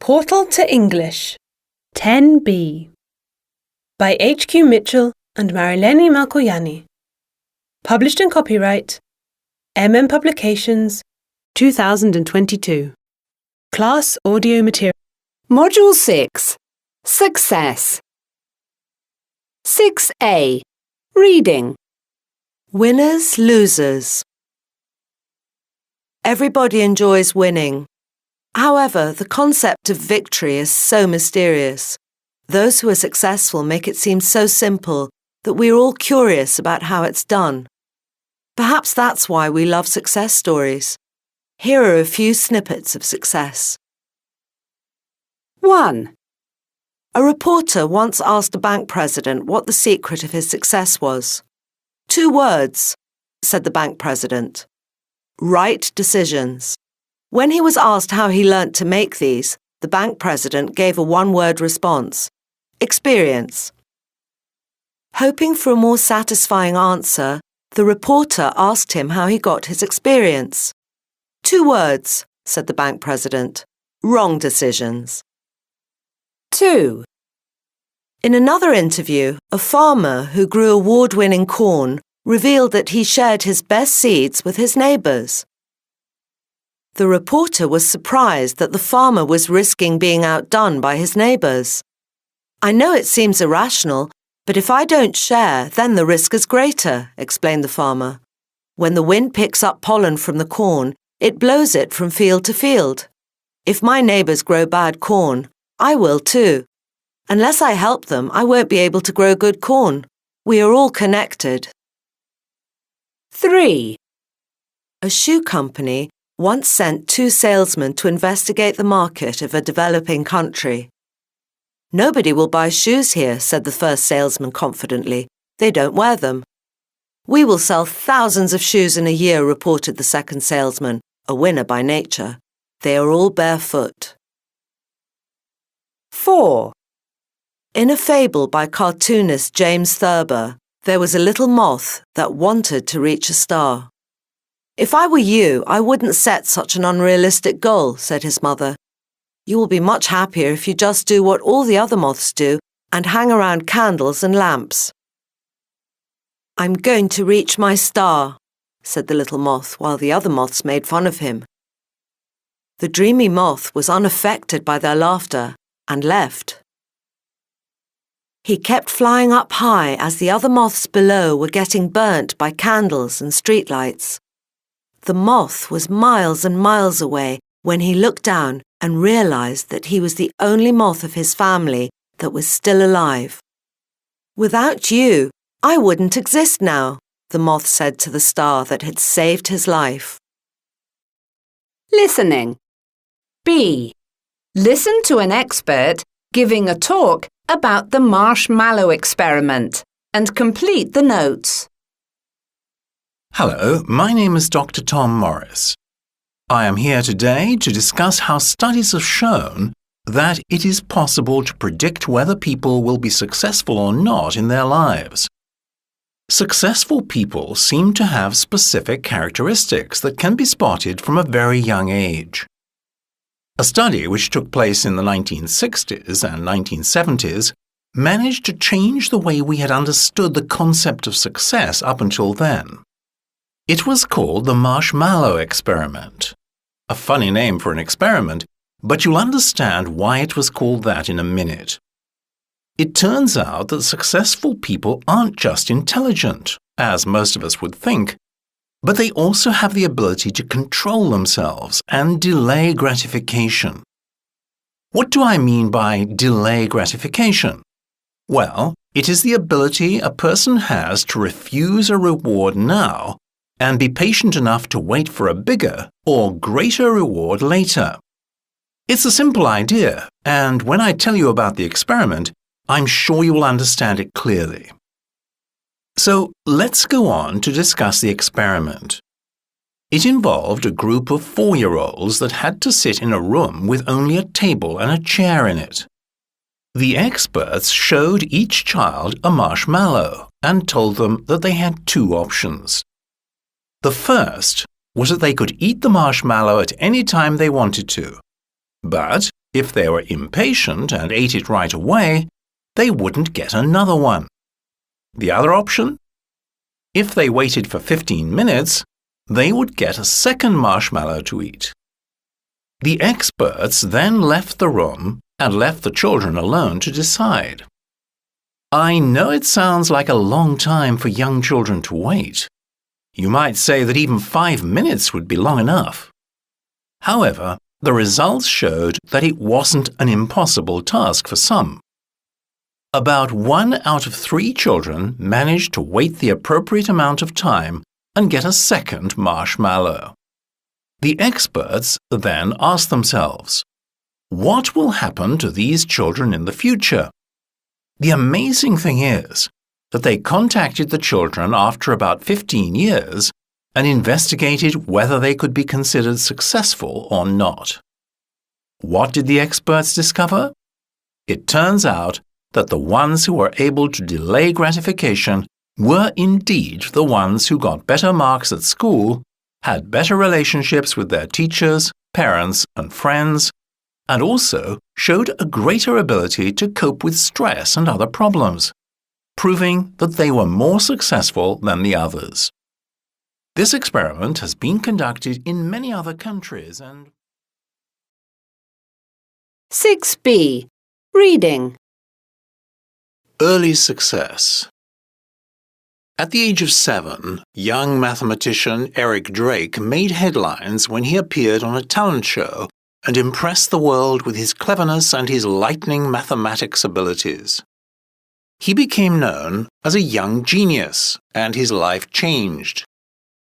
Portal to English 10B by H.Q. Mitchell and Marileni Malkoyani. Published in copyright MM Publications 2022. Class Audio Material. Module 6. Success. 6A. Reading. Winners, losers. Everybody enjoys winning. However, the concept of victory is so mysterious. Those who are successful make it seem so simple that we are all curious about how it's done. Perhaps that's why we love success stories. Here are a few snippets of success. 1. A reporter once asked a bank president what the secret of his success was. 2 words, said the bank president. Right decisions. When he was asked how he learnt to make these, the bank president gave a 1-word response. Experience. Hoping for a more satisfying answer, the reporter asked him how he got his experience. 2 words, said the bank president. Wrong decisions. 2. In another interview, a farmer who grew award-winning corn revealed that he shared his best seeds with his neighbours. The reporter was surprised that the farmer was risking being outdone by his neighbours. I know it seems irrational, but if I don't share, then the risk is greater, explained the farmer. When the wind picks up pollen from the corn, it blows it from field to field. If my neighbours grow bad corn, I will too. Unless I help them, I won't be able to grow good corn. We are all connected. 3. A shoe company once sent 2 salesmen to investigate the market of a developing country. Nobody will buy shoes here, said the first salesman confidently. They don't wear them. We will sell thousands of shoes in a year, reported the second salesman, a winner by nature. They are all barefoot. 4. In a fable by cartoonist James Thurber, there was a little moth that wanted to reach a star. If I were you, I wouldn't set such an unrealistic goal, said his mother. You will be much happier if you just do what all the other moths do and hang around candles and lamps. I'm going to reach my star, said the little moth while the other moths made fun of him. The dreamy moth was unaffected by their laughter and left. He kept flying up high as the other moths below were getting burnt by candles and streetlights. The moth was miles and miles away when he looked down and realized that he was the only moth of his family that was still alive. Without you, I wouldn't exist now, the moth said to the star that had saved his life. Listening. B. Listen to an expert giving a talk about the marshmallow experiment and complete the notes. Hello, my name is Dr. Tom Morris. I am here today to discuss how studies have shown that it is possible to predict whether people will be successful or not in their lives. Successful people seem to have specific characteristics that can be spotted from a very young age. A study which took place in the 1960s and 1970s managed to change the way we had understood the concept of success up until then. It was called the marshmallow experiment. A funny name for an experiment, but you'll understand why it was called that in a minute. It turns out that successful people aren't just intelligent, as most of us would think, but they also have the ability to control themselves and delay gratification. What do I mean by delay gratification? Well, it is the ability a person has to refuse a reward now and be patient enough to wait for a bigger or greater reward later. It's a simple idea, and when I tell you about the experiment, I'm sure you will understand it clearly. So let's go on to discuss the experiment. It involved a group of 4-year-olds that had to sit in a room with only a table and a chair in it. The experts showed each child a marshmallow and told them that they had 2 options. The first was that they could eat the marshmallow at any time they wanted to, but If they were impatient and ate it right away, they wouldn't get another one. The other option? If they waited for 15 minutes, they would get a second marshmallow to eat. The experts then left the room and left the children alone to decide. I know it sounds like a long time for young children to wait. You might say that even 5 minutes would be long enough. However, the results showed that it wasn't an impossible task for some. About 1 out of 3 children managed to wait the appropriate amount of time and get a second marshmallow. The experts then asked themselves, what will happen to these children in the future? The amazing thing is that they contacted the children after about 15 years and investigated whether they could be considered successful or not. What did the experts discover? It turns out that the ones who were able to delay gratification were indeed the ones who got better marks at school, had better relationships with their teachers, parents, and friends, and also showed a greater ability to cope with stress and other problems, proving that they were more successful than the others. This experiment has been conducted in many other countries and 6b. Reading. Early success. At the age of 7, young mathematician Eric Drake made headlines when he appeared on a talent show and impressed the world with his cleverness and his lightning mathematics abilities. He became known as a young genius, and his life changed.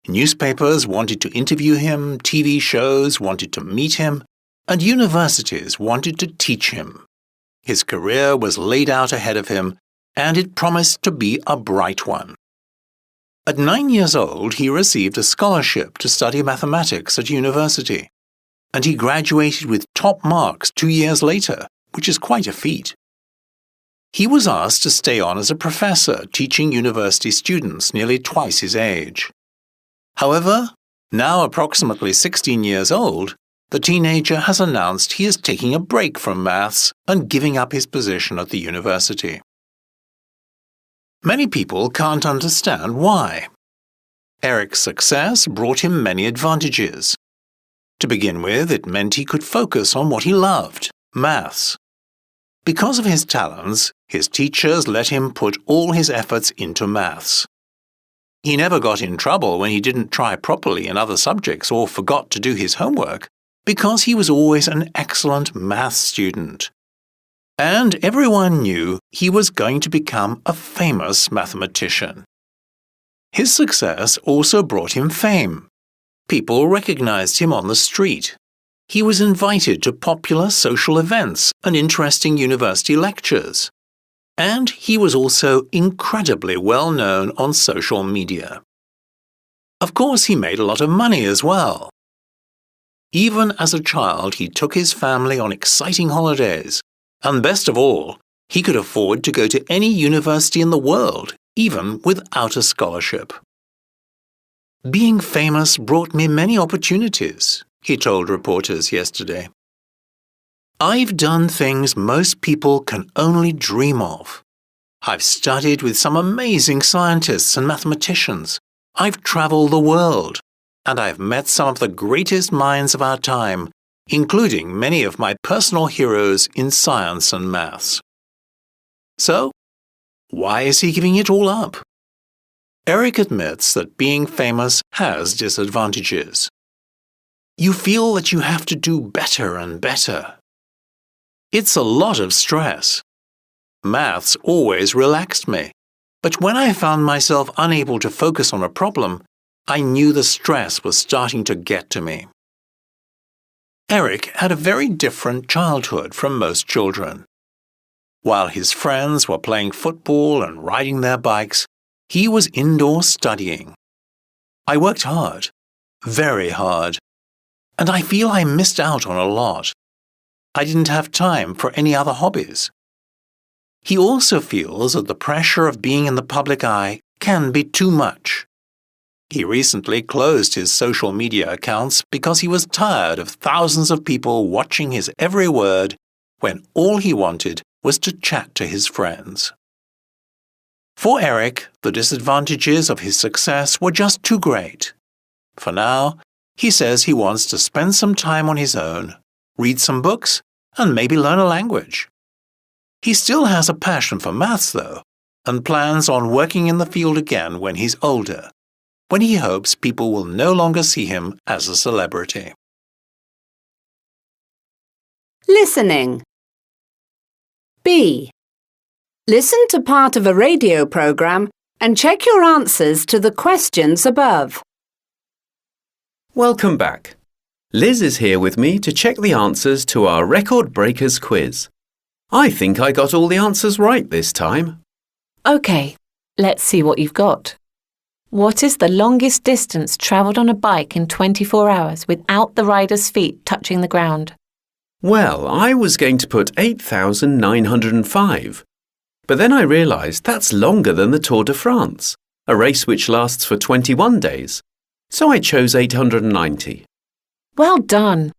Newspapers wanted to interview him, TV shows wanted to meet him, and universities wanted to teach him. His career was laid out ahead of him, and it promised to be a bright one. At 9 years old, he received a scholarship to study mathematics at university, and he graduated with top marks 2 years later, which is quite a feat. He was asked to stay on as a professor teaching university students nearly twice his age. However, now approximately 16 years old, the teenager has announced he is taking a break from maths and giving up his position at the university. Many people can't understand why. Eric's success brought him many advantages. To begin with, it meant he could focus on what he loved, maths. Because of his talents, his teachers let him put all his efforts into maths. He never got in trouble when he didn't try properly in other subjects or forgot to do his homework, because he was always an excellent maths student. And everyone knew he was going to become a famous mathematician. His success also brought him fame. People recognized him on the street. He was invited to popular social events and interesting university lectures. And he was also incredibly well known on social media. Of course, he made a lot of money as well. Even as a child, he took his family on exciting holidays. And best of all, he could afford to go to any university in the world, even without a scholarship. Being famous brought me many opportunities, he told reporters yesterday. I've done things most people can only dream of. I've studied with some amazing scientists and mathematicians. I've traveled the world, and I've met some of the greatest minds of our time, including many of my personal heroes in science and maths. So, why is he giving it all up? Eric admits that being famous has disadvantages. You feel that you have to do better and better. It's a lot of stress. Maths always relaxed me, but when I found myself unable to focus on a problem, I knew the stress was starting to get to me. Eric had a very different childhood from most children. While his friends were playing football and riding their bikes, he was indoors studying. I worked hard, very hard, and I feel I missed out on a lot. I didn't have time for any other hobbies. He also feels that the pressure of being in the public eye can be too much. He recently closed his social media accounts because he was tired of thousands of people watching his every word when all he wanted was to chat to his friends. For Eric, the disadvantages of his success were just too great. For now, he says he wants to spend some time on his own, read some books, and maybe learn a language. He still has a passion for maths, though, and plans on working in the field again when he's older, when he hopes people will no longer see him as a celebrity. Listening. B. Listen to part of a radio program and check your answers to the questions above. Welcome back. Liz is here with me to check the answers to our Record Breakers quiz. I think I got all the answers right this time. OK, let's see what you've got. What is the longest distance travelled on a bike in 24 hours without the rider's feet touching the ground? Well, I was going to put 8,905. But then I realised that's longer than the Tour de France, a race which lasts for 21 days. So I chose 890. Well done.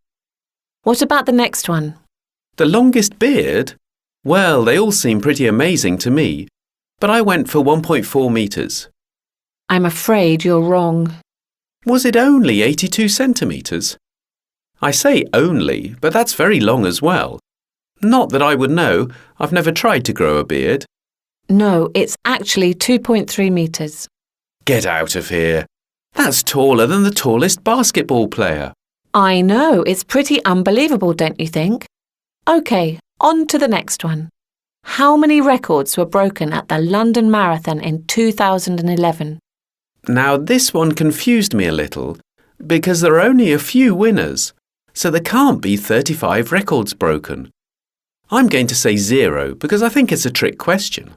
What about the next one? The longest beard? Well, they all seem pretty amazing to me, but I went for 1.4 metres. I'm afraid you're wrong. Was it only 82 centimetres? I say only, but that's very long as well. Not that I would know. I've never tried to grow a beard. No, it's actually 2.3 metres. Get out of here. That's taller than the tallest basketball player. I know, it's pretty unbelievable, don't you think? OK, on to the next one. How many records were broken at the London Marathon in 2011? Now, this one confused me a little, because there are only a few winners, so there can't be 35 records broken. I'm going to say 0 because I think it's a trick question.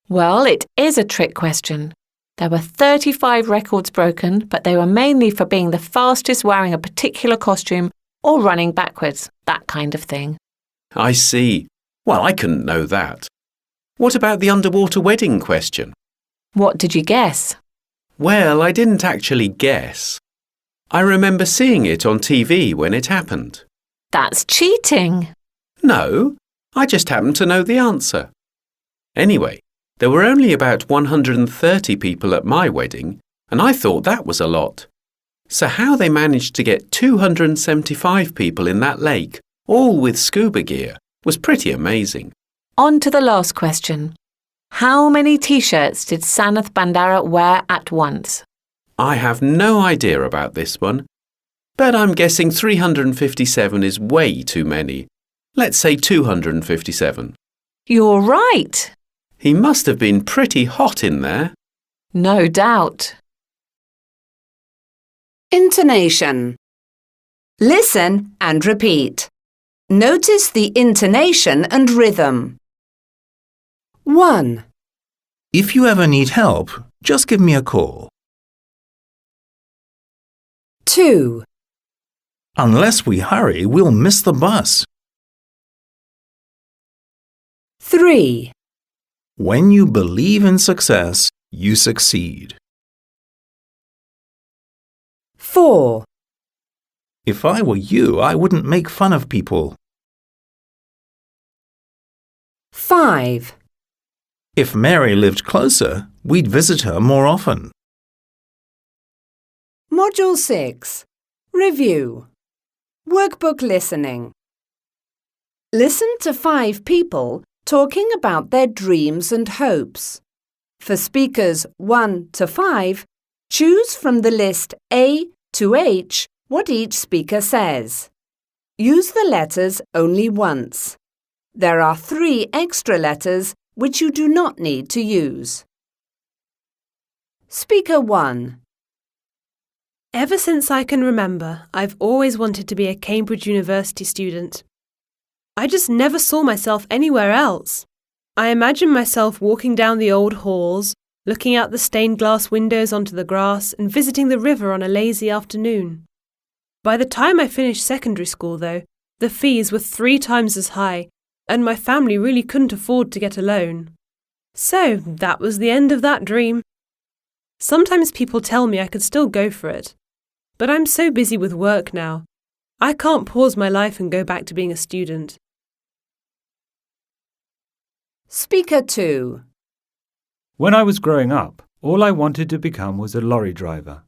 Well, it is a trick question. There were 35 records broken, but they were mainly for being the fastest wearing a particular costume or running backwards, that kind of thing. I see. Well, I couldn't know that. What about the underwater wedding question? What did you guess? Well, I didn't actually guess. I remember seeing it on TV when it happened. That's cheating. No, I just happened to know the answer. Anyway, there were only about 130 people at my wedding, and I thought that was a lot. So how they managed to get 275 people in that lake, all with scuba gear, was pretty amazing. On to the last question. How many T-shirts did Sanath Bandara wear at once? I have no idea about this one, but I'm guessing 357 is way too many. Let's say 257. You're right. He must have been pretty hot in there. No doubt. Intonation. Listen and repeat. Notice the intonation and rhythm. 1. If you ever need help, just give me a call. 2. Unless we hurry, we'll miss the bus. 3. When you believe in success, you succeed. 4. If I were you, I wouldn't make fun of people. 5. If Mary lived closer, we'd visit her more often. Module 6. Review. Workbook listening. Listen to 5 people talking about their dreams and hopes. For speakers 1 to 5, choose from the list A to H what each speaker says. Use the letters only once. There are 3 extra letters which you do not need to use. Speaker 1. Ever since I can remember, I've always wanted to be a Cambridge University student. I just never saw myself anywhere else. I imagine myself walking down the old halls, looking out the stained glass windows onto the grass and visiting the river on a lazy afternoon. By the time I finished secondary school, though, the fees were 3 times as high, and my family really couldn't afford to get a loan. So that was the end of that dream. Sometimes people tell me I could still go for it, but I'm so busy with work now. I can't pause my life and go back to being a student. Speaker 2. When I was growing up, all I wanted to become was a lorry driver.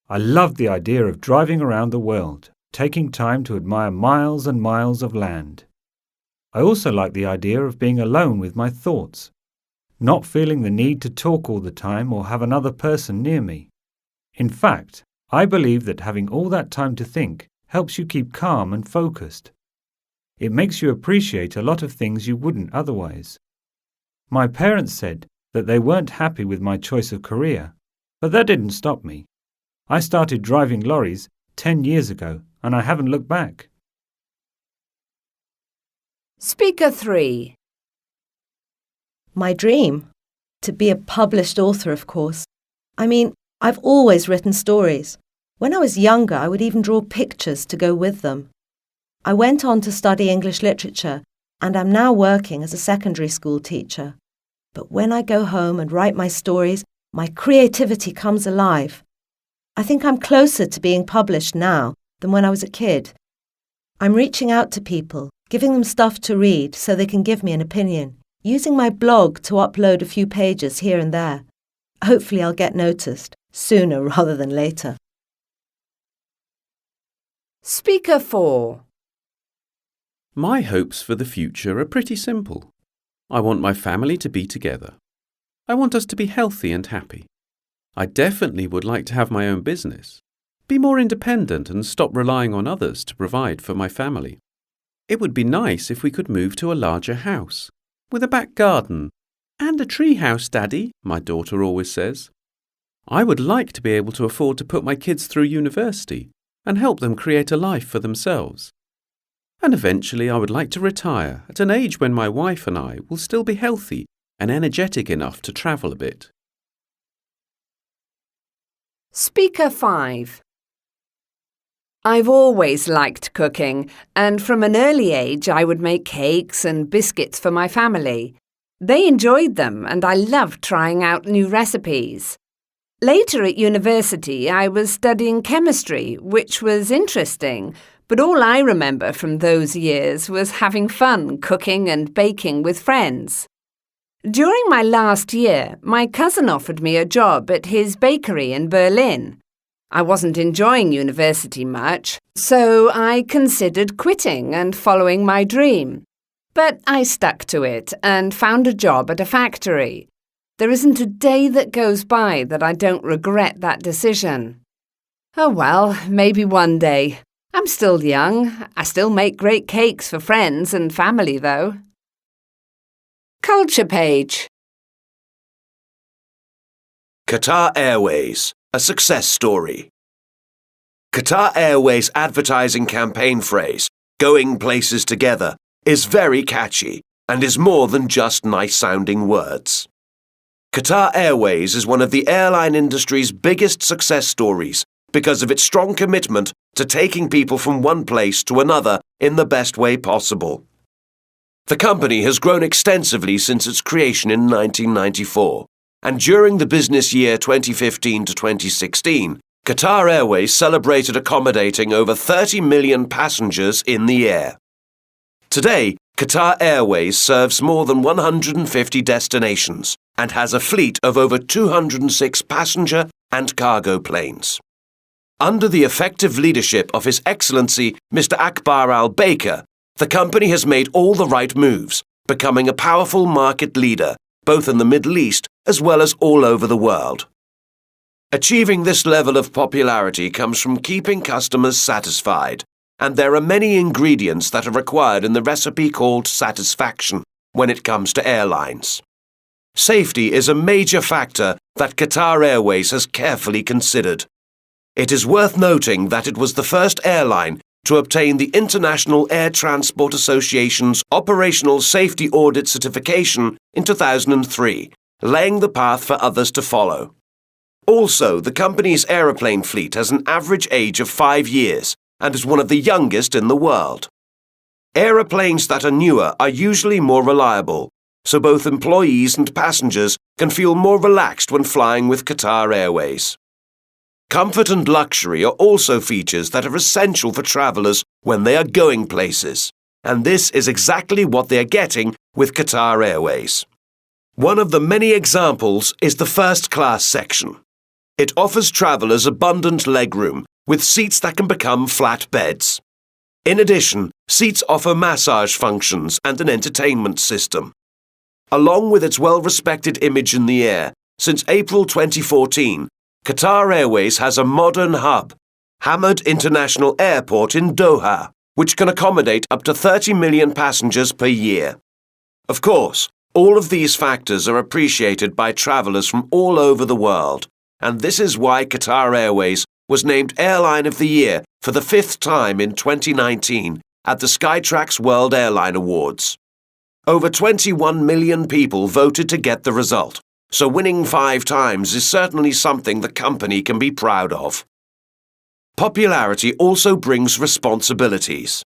I loved the idea of driving around the world, taking time to admire miles and miles of land. I also liked the idea of being alone with my thoughts, not feeling the need to talk all the time or have another person near me. In fact, I believe that having all that time to think helps you keep calm and focused. It makes you appreciate a lot of things you wouldn't otherwise. My parents said that they weren't happy with my choice of career, but that didn't stop me. I started driving lorries 10 years ago and I haven't looked back. Speaker 3. My dream? To be a published author, of course. I mean, I've always written stories. When I was younger, I would even draw pictures to go with them. I went on to study English literature and am now working as a secondary school teacher. But when I go home and write my stories, my creativity comes alive. I think I'm closer to being published now than when I was a kid. I'm reaching out to people, giving them stuff to read so they can give me an opinion, using my blog to upload a few pages here and there. Hopefully I'll get noticed, sooner rather than later. Speaker 4. My hopes for the future are pretty simple. I want my family to be together. I want us to be healthy and happy. I definitely would like to have my own business, be more independent and stop relying on others to provide for my family. It would be nice if we could move to a larger house, with a back garden, and a tree house, Daddy, my daughter always says. I would like to be able to afford to put my kids through university and help them create a life for themselves. And eventually I would like to retire at an age when my wife and I will still be healthy and energetic enough to travel a bit. Speaker 5. I've always liked cooking, and from an early age I would make cakes and biscuits for my family. They enjoyed them, and I loved trying out new recipes. Later at university, I was studying chemistry, which was interesting, but all I remember from those years was having fun cooking and baking with friends. During my last year, my cousin offered me a job at his bakery in Berlin. I wasn't enjoying university much, so I considered quitting and following my dream. But I stuck to it and found a job at a factory. There isn't a day that goes by that I don't regret that decision. Oh well, maybe one day. I'm still young. I still make great cakes for friends and family, though. Culture page. Qatar Airways, a success story. Qatar Airways' advertising campaign phrase, "Going places together," is very catchy and is more than just nice-sounding words. Qatar Airways is one of the airline industry's biggest success stories because of its strong commitment to taking people from one place to another in the best way possible. The company has grown extensively since its creation in 1994, and during the business year 2015 to 2016, Qatar Airways celebrated accommodating over 30 million passengers in the air. Today, Qatar Airways serves more than 150 destinations and has a fleet of over 206 passenger and cargo planes. Under the effective leadership of His Excellency Mr. Akbar al-Baker, the company has made all the right moves, becoming a powerful market leader, both in the Middle East as well as all over the world. Achieving this level of popularity comes from keeping customers satisfied, and there are many ingredients that are required in the recipe called satisfaction when it comes to airlines. Safety is a major factor that Qatar Airways has carefully considered. It is worth noting that it was the first airline to obtain the International Air Transport Association's Operational Safety Audit certification in 2003, laying the path for others to follow. Also, the company's aeroplane fleet has an average age of 5 years and is one of the youngest in the world. Aeroplanes that are newer are usually more reliable, so both employees and passengers can feel more relaxed when flying with Qatar Airways. Comfort and luxury are also features that are essential for travellers when they are going places, and this is exactly what they are getting with Qatar Airways. One of the many examples is the first-class section. It offers travellers abundant legroom with seats that can become flat beds. In addition, seats offer massage functions and an entertainment system. Along with its well-respected image in the air, since April 2014, Qatar Airways has a modern hub, Hamad International Airport in Doha, which can accommodate up to 30 million passengers per year. Of course, all of these factors are appreciated by travellers from all over the world, and this is why Qatar Airways was named Airline of the Year for the 5th time in 2019 at the Skytrax World Airline Awards. Over 21 million people voted to get the result, so winning 5 times is certainly something the company can be proud of. Popularity also brings responsibilities.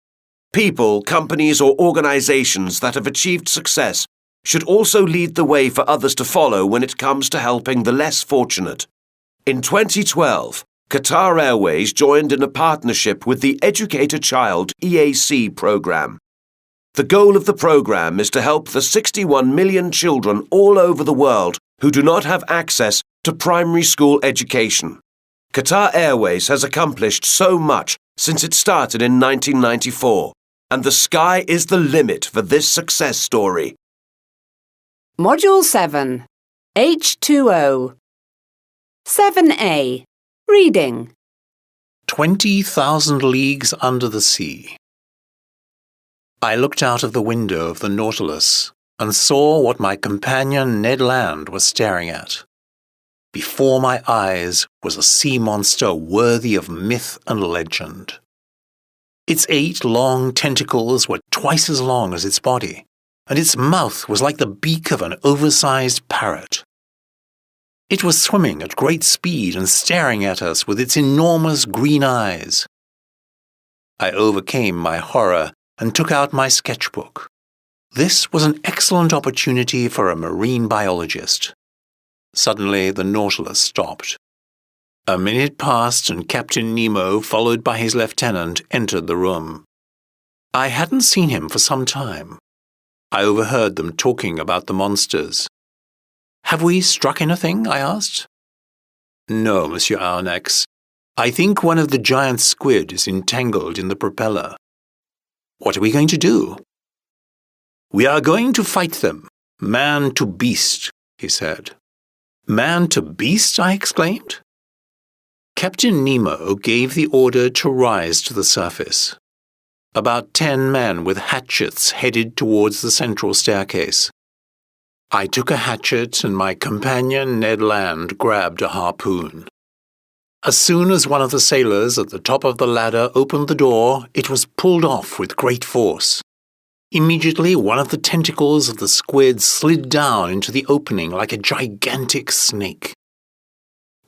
People, companies or organisations that have achieved success should also lead the way for others to follow when it comes to helping the less fortunate. In 2012, Qatar Airways joined in a partnership with the Educate a Child EAC programme. The goal of the programme is to help the 61 million children all over the world who do not have access to primary school education. Qatar Airways has accomplished so much since it started in 1994, and the sky is the limit for this success story. Module 7. H2O. 7A. Reading. 20,000 leagues under the sea. I looked out of the window of the Nautilus and saw what my companion Ned Land was staring at. Before my eyes was a sea monster worthy of myth and legend. Its 8 long tentacles were twice as long as its body, and its mouth was like the beak of an oversized parrot. It was swimming at great speed and staring at us with its enormous green eyes. I overcame my horror and took out my sketchbook. This was an excellent opportunity for a marine biologist. Suddenly, the Nautilus stopped. A minute passed and Captain Nemo, followed by his lieutenant, entered the room. I hadn't seen him for some time. I overheard them talking about the monsters. "Have we struck anything?" I asked. "No, Monsieur Arnex. I think one of the giant squid is entangled in the propeller." "What are we going to do?" "We are going to fight them, man to beast," he said. "Man to beast?" I exclaimed. Captain Nemo gave the order to rise to the surface. About 10 men with hatchets headed towards the central staircase. I took a hatchet and my companion Ned Land grabbed a harpoon. As soon as one of the sailors at the top of the ladder opened the door, it was pulled off with great force. Immediately, one of the tentacles of the squid slid down into the opening like a gigantic snake.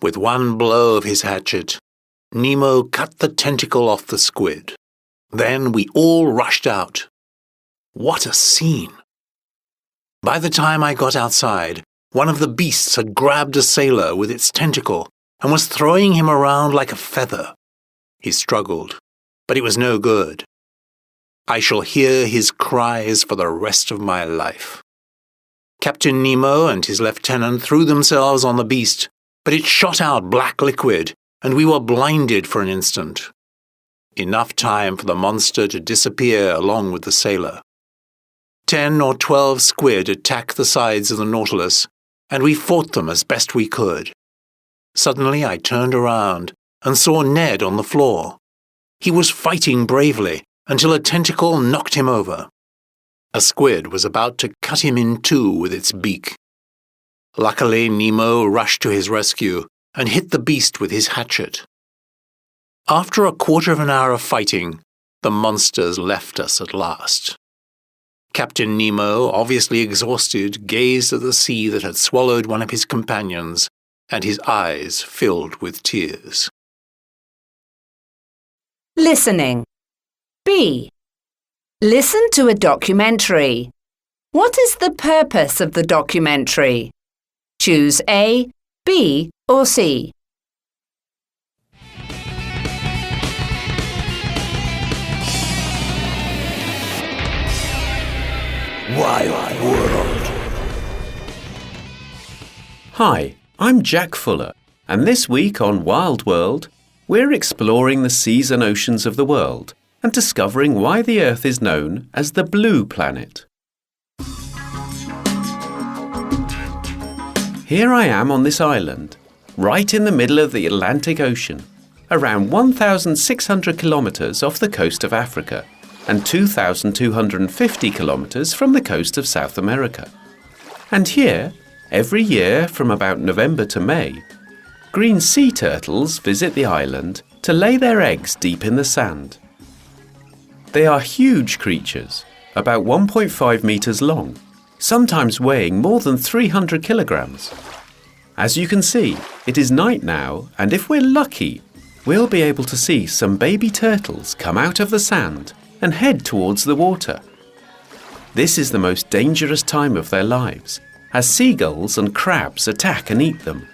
With one blow of his hatchet, Nemo cut the tentacle off the squid. Then we all rushed out. What a scene! By the time I got outside, one of the beasts had grabbed a sailor with its tentacle and was throwing him around like a feather. He struggled, but it was no good. I shall hear his cries for the rest of my life. Captain Nemo and his lieutenant threw themselves on the beast, but it shot out black liquid, and we were blinded for an instant. Enough time for the monster to disappear along with the sailor. 10 or 12 squid attacked the sides of the Nautilus, and we fought them as best we could. Suddenly I turned around and saw Ned on the floor. He was fighting bravely until a tentacle knocked him over. A squid was about to cut him in two with its beak. Luckily, Nemo rushed to his rescue and hit the beast with his hatchet. After a quarter of an hour of fighting, the monsters left us at last. Captain Nemo, obviously exhausted, gazed at the sea that had swallowed one of his companions, and his eyes filled with tears. Listening. B. Listen to a documentary. What is the purpose of the documentary? Choose A, B, or C. Wild world. Hi, I'm Jack Fuller, and this week on Wild World, we're exploring the seas and oceans of the world and discovering why the Earth is known as the blue planet. Here I am on this island, right in the middle of the Atlantic Ocean, around 1,600 kilometres off the coast of Africa and 2,250 kilometres from the coast of South America. And here, every year from about November to May, green sea turtles visit the island to lay their eggs deep in the sand. They are huge creatures, about 1.5 metres long, sometimes weighing more than 300 kilograms. As you can see, it is night now, and if we're lucky, we'll be able to see some baby turtles come out of the sand and head towards the water. This is the most dangerous time of their lives, as seagulls and crabs attack and eat them.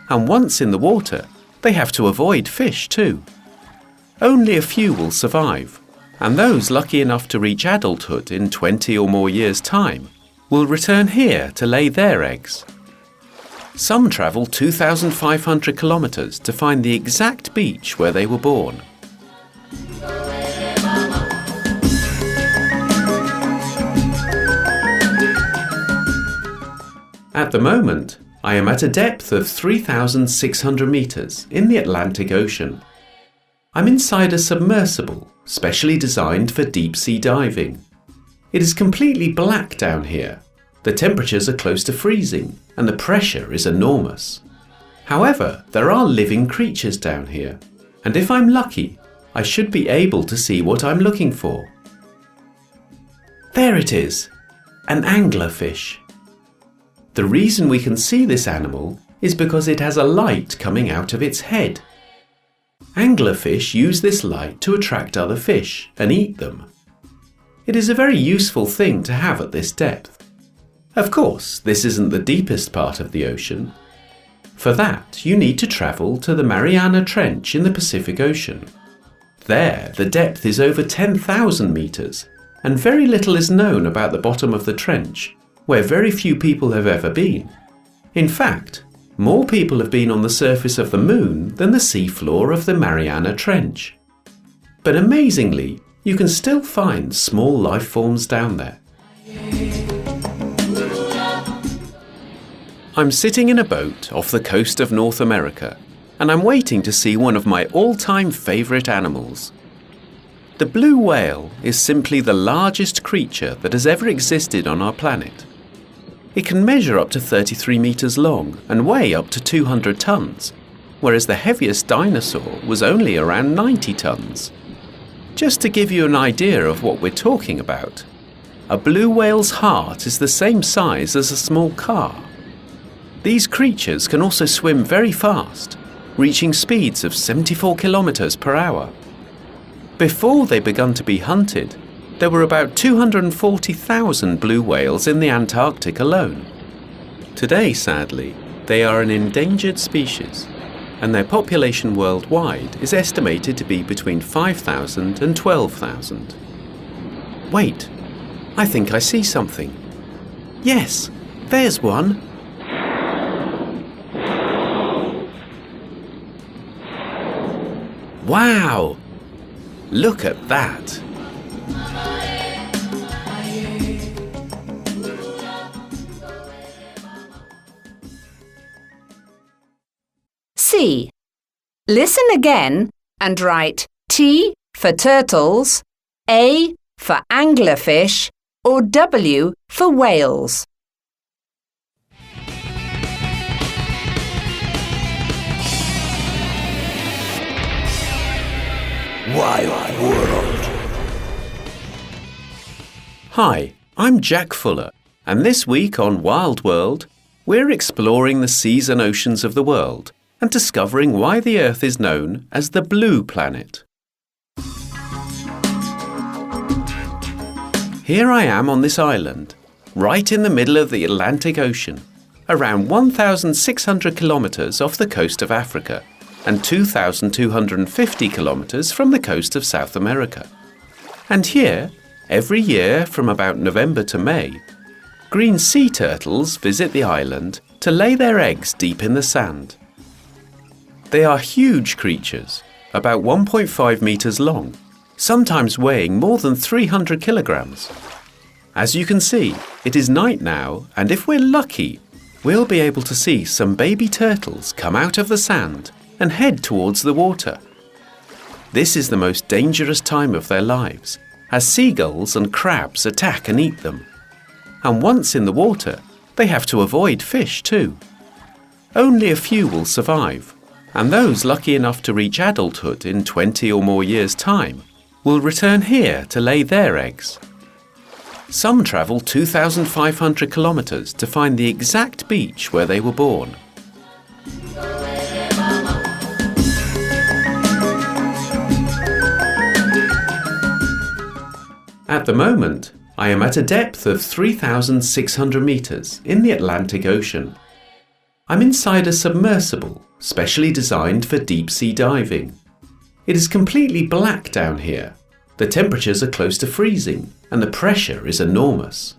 And once in the water, they have to avoid fish too. Only a few will survive, and those lucky enough to reach adulthood in 20 or more years' time will return here to lay their eggs. Some travel 2,500 kilometres to find the exact beach where they were born. At the moment, I am at a depth of 3,600 metres in the Atlantic Ocean. I'm inside a submersible, specially designed for deep-sea diving. It is completely black down here. The temperatures are close to freezing and the pressure is enormous. However, there are living creatures down here, and if I'm lucky, I should be able to see what I'm looking for. There it is, an anglerfish. The reason we can see this animal is because it has a light coming out of its head. Anglerfish use this light to attract other fish and eat them. It is a very useful thing to have at this depth. Of course, this isn't the deepest part of the ocean. For that, you need to travel to the Mariana Trench in the Pacific Ocean. There, the depth is over 10,000 metres, and very little is known about the bottom of the trench, where very few people have ever been. In fact, more people have been on the surface of the Moon than the seafloor of the Mariana Trench. But amazingly, you can still find small life forms down there. I'm sitting in a boat off the coast of North America, and I'm waiting to see one of my all-time favourite animals. The blue whale is simply the largest creature that has ever existed on our planet. It can measure up to 33 metres long and weigh up to 200 tonnes, whereas the heaviest dinosaur was only around 90 tonnes. Just to give you an idea of what we're talking about, a blue whale's heart is the same size as a small car. These creatures can also swim very fast, reaching speeds of 74 kilometres per hour. Before they began to be hunted, there were about 240,000 blue whales in the Antarctic alone. Today, sadly, they are an endangered species, and their population worldwide is estimated to be between 5,000 and 12,000. Wait, I think I see something. Yes, there's one. Wow! Look at that! C. Listen again and write T for turtles, A for anglerfish, or W for whales. Wild world. Hi, I'm Jack Fuller, and this week on Wild World, we're exploring the seas and oceans of the world and discovering why the Earth is known as the blue planet. Here I am on this island, right in the middle of the Atlantic Ocean, around 1,600 kilometres off the coast of Africa and 2,250 kilometres from the coast of South America. And here, Every year from about November to May, green sea turtles visit the island to lay their eggs deep in the sand. They are huge creatures, about 1.5 metres long, sometimes weighing more than 300 kilograms. As you can see, it is night now, and if we're lucky, we'll be able to see some baby turtles come out of the sand and head towards the water. This is the most dangerous time of their lives, as seagulls and crabs attack and eat them. And once in the water, they have to avoid fish too. Only a few will survive, and those lucky enough to reach adulthood in 20 or more years' time will return here to lay their eggs. Some travel 2,500 kilometres to find the exact beach where they were born. At the moment, I am at a depth of 3,600 metres in the Atlantic Ocean. I'm inside a submersible, specially designed for deep-sea diving. It is completely black down here. The temperatures are close to freezing, and the pressure is enormous.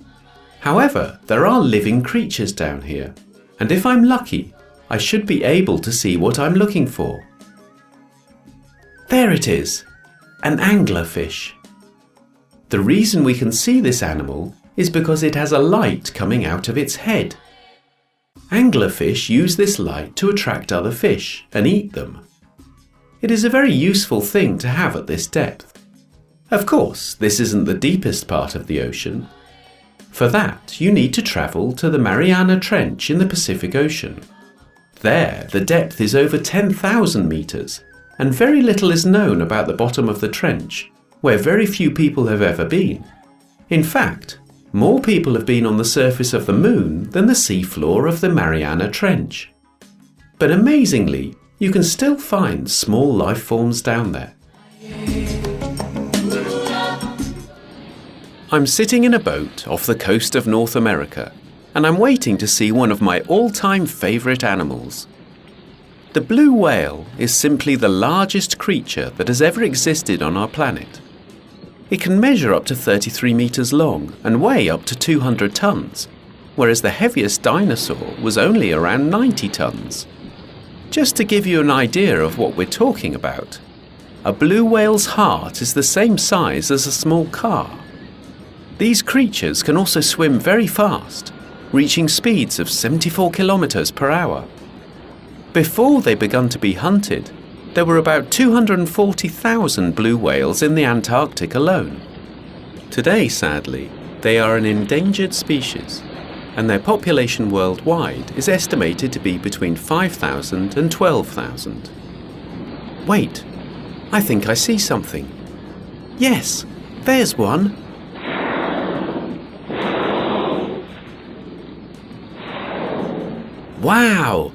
However, there are living creatures down here, and if I'm lucky, I should be able to see what I'm looking for. There it is, an anglerfish. The reason we can see this animal is because it has a light coming out of its head. Anglerfish use this light to attract other fish and eat them. It is a very useful thing to have at this depth. Of course, this isn't the deepest part of the ocean. For that, you need to travel to the Mariana Trench in the Pacific Ocean. There, the depth is over 10,000 metres, and very little is known about the bottom of the trench, where very few people have ever been. In fact, more people have been on the surface of the Moon than the seafloor of the Mariana Trench. But amazingly, you can still find small life forms down there. I'm sitting in a boat off the coast of North America, and I'm waiting to see one of my all-time favourite animals. The blue whale is simply the largest creature that has ever existed on our planet. It can measure up to 33 metres long and weigh up to 200 tonnes, whereas the heaviest dinosaur was only around 90 tonnes. Just to give you an idea of what we're talking about, a blue whale's heart is the same size as a small car. These creatures can also swim very fast, reaching speeds of 74 kilometres per hour. Before they began to be hunted, there were about 240,000 blue whales in the Antarctic alone. Today, sadly, they are an endangered species, and their population worldwide is estimated to be between 5,000 and 12,000. Wait, I think I see something. Yes, there's one. Wow!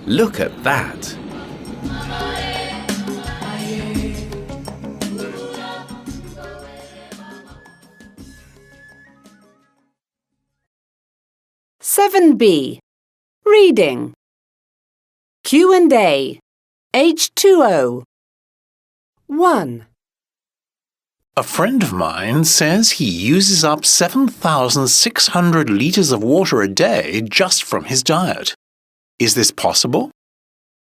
Look at that! Seven B. Reading. Q&A. H2O. 1. A friend of mine says he uses up 7,600 litres of water a day just from his diet. Is this possible?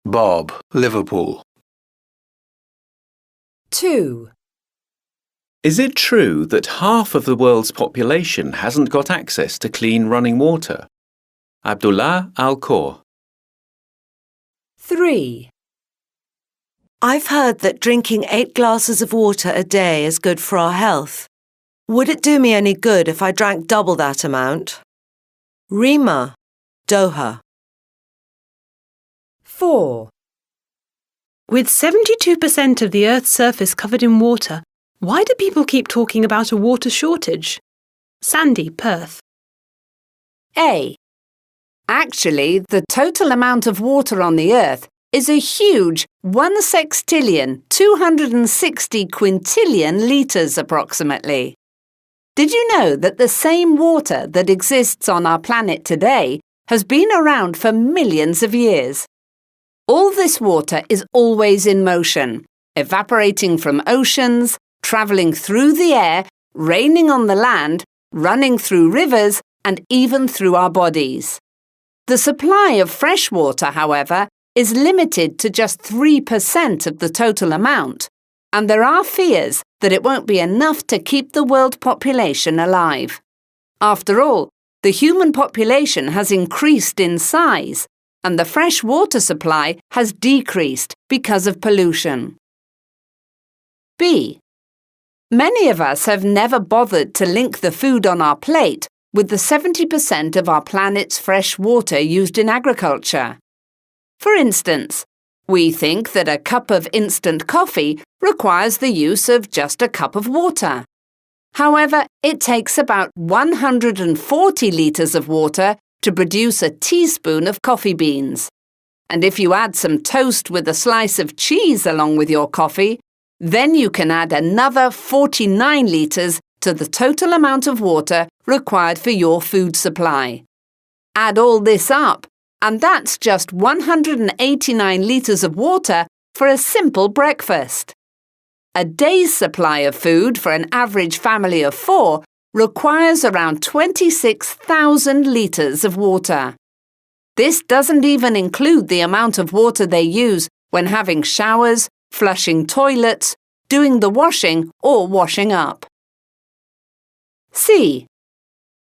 Bob, Liverpool. 2. Is it true that half of the world's population hasn't got access to clean running water? Abdullah Al-Khor. 3. I've heard that drinking 8 glasses of water a day is good for our health. Would it do me any good if I drank double that amount? Rima, Doha. 4. With 72% of the Earth's surface covered in water, why do people keep talking about a water shortage? Sandy, Perth. A. Actually, the total amount of water on the Earth is a huge 1 sextillion, 260 quintillion litres approximately. Did you know that the same water that exists on our planet today has been around for millions of years? All this water is always in motion, evaporating from oceans, travelling through the air, raining on the land, running through rivers, and even through our bodies. The supply of fresh water, however, is limited to just 3% of the total amount, and there are fears that it won't be enough to keep the world population alive. After all, the human population has increased in size, and the fresh water supply has decreased because of pollution. B. Many of us have never bothered to link the food on our plate with the 70% of our planet's fresh water used in agriculture. For instance, we think that a cup of instant coffee requires the use of just a cup of water. However, it takes about 140 litres of water to produce a teaspoon of coffee beans. And if you add some toast with a slice of cheese along with your coffee, then you can add another 49 litres to the total amount of water required for your food supply. Add all this up, and that's just 189 litres of water for a simple breakfast. A day's supply of food for an average family of 4 requires around 26,000 litres of water. This doesn't even include the amount of water they use when having showers, flushing toilets, doing the washing, or washing up. C.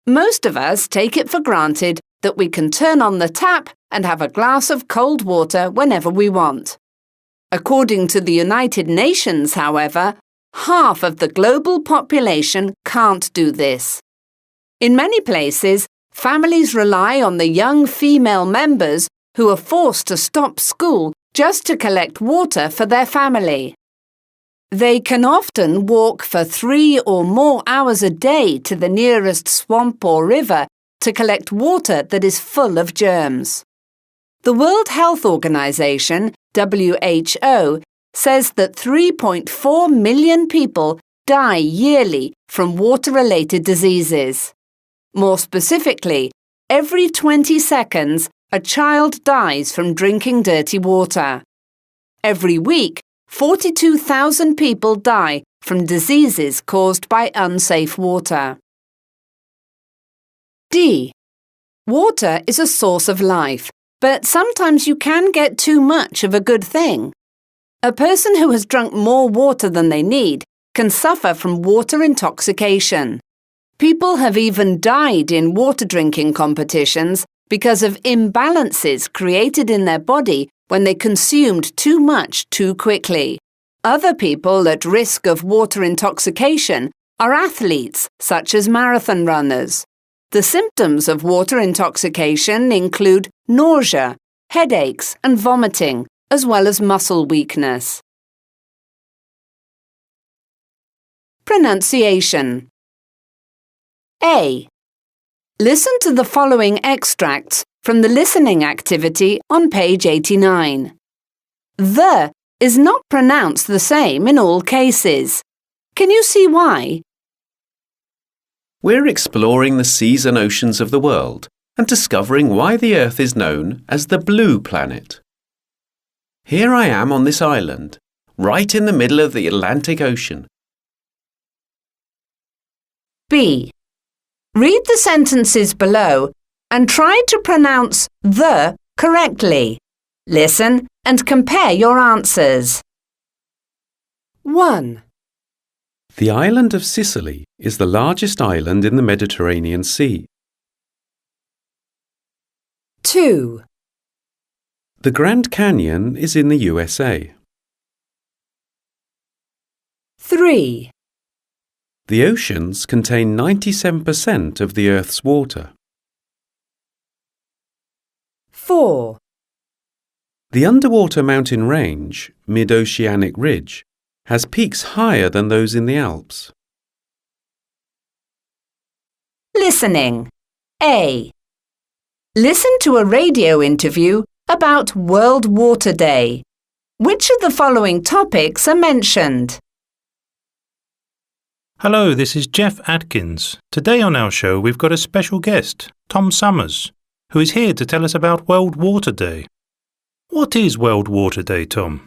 Most of us take it for granted that we can turn on the tap and have a glass of cold water whenever we want. According to the United Nations, however, half of the global population can't do this. In many places, families rely on the young female members who are forced to stop school just to collect water for their family. They can often walk for 3 or more hours a day to the nearest swamp or river to collect water that is full of germs. The World Health Organization, WHO, says that 3.4 million people die yearly from water-related diseases. More specifically, every 20 seconds, a child dies from drinking dirty water. Every week, 42,000 people die from diseases caused by unsafe water. D. Water is a source of life, but sometimes you can get too much of a good thing. A person who has drunk more water than they need can suffer from water intoxication. People have even died in water drinking competitions because of imbalances created in their body when they consumed too much too quickly. Other people at risk of water intoxication are athletes, such as marathon runners. The symptoms of water intoxication include nausea, headaches, and vomiting, as well as muscle weakness. Pronunciation. A. Listen to the following extracts from the listening activity on page 89. The is not pronounced the same in all cases. Can you see why? We're exploring the seas and oceans of the world and discovering why the Earth is known as the blue planet. Here I am on this island, right in the middle of the Atlantic Ocean. B. Read the sentences below and try to pronounce the correctly. Listen and compare your answers. 1. The island of Sicily is the largest island in the Mediterranean Sea. 2. The Grand Canyon is in the USA. 3. The oceans contain 97% of the Earth's water. 4. The underwater mountain range, Mid-Oceanic Ridge, has peaks higher than those in the Alps. Listening. A. Listen to a radio interview about World Water Day. Which of the following topics are mentioned? Hello, this is Jeff Atkins. Today on our show we've got a special guest, Tom Summers, who is here to tell us about World Water Day. What is World Water Day, Tom?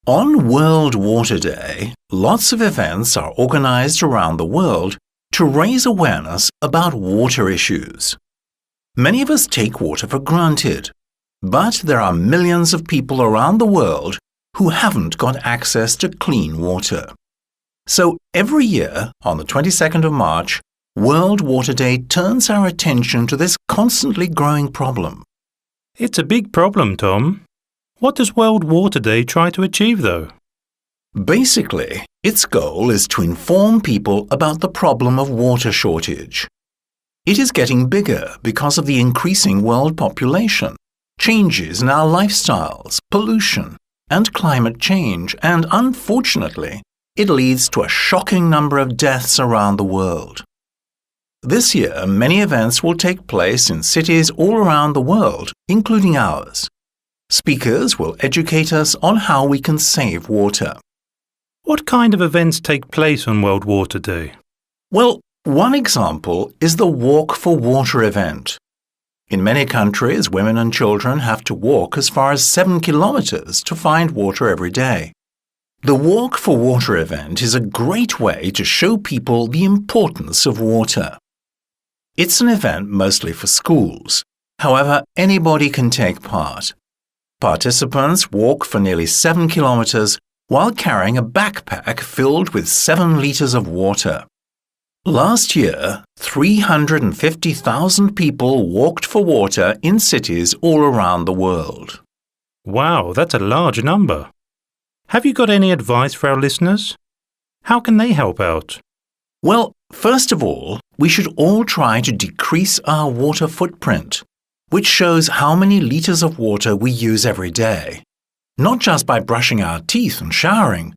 On World Water Day, lots of events are organized around the world to raise awareness about water issues. Many of us take water for granted, but there are millions of people around the world who haven't got access to clean water. So every year, on the 22nd of March, World Water Day turns our attention to this constantly growing problem. It's a big problem, Tom. What does World Water Day try to achieve, though? Basically, its goal is to inform people about the problem of water shortage. It is getting bigger because of the increasing world population, changes in our lifestyles, pollution, and climate change, and unfortunately, it leads to a shocking number of deaths around the world. This year, many events will take place in cities all around the world, including ours. Speakers will educate us on how we can save water. What kind of events take place on World Water Day? Well, one example is the Walk for Water event. In many countries, women and children have to walk as far as 7 kilometers to find water every day. The Walk for Water event is a great way to show people the importance of water. It's an event mostly for schools. However, anybody can take part. Participants walk for nearly 7 kilometers while carrying a backpack filled with 7 liters of water. Last year, 350,000 people walked for water in cities all around the world. Wow, that's a large number. Have you got any advice for our listeners? How can they help out? Well, first of all, we should all try to decrease our water footprint, which shows how many liters of water we use every day, not just by brushing our teeth and showering,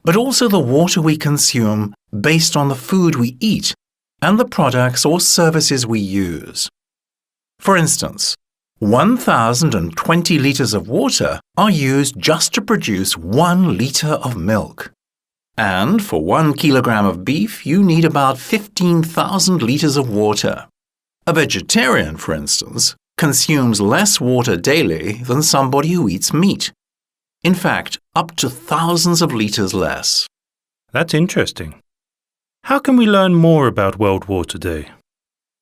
but also the water we consume based on the food we eat and the products or services we use. For instance, 1,020 liters of water are used just to produce 1 liter of milk. And for 1 kilogram of beef, you need about 15,000 liters of water. A vegetarian, for instance, consumes less water daily than somebody who eats meat. In fact, up to thousands of liters less. That's interesting. How can we learn more about World Water Day?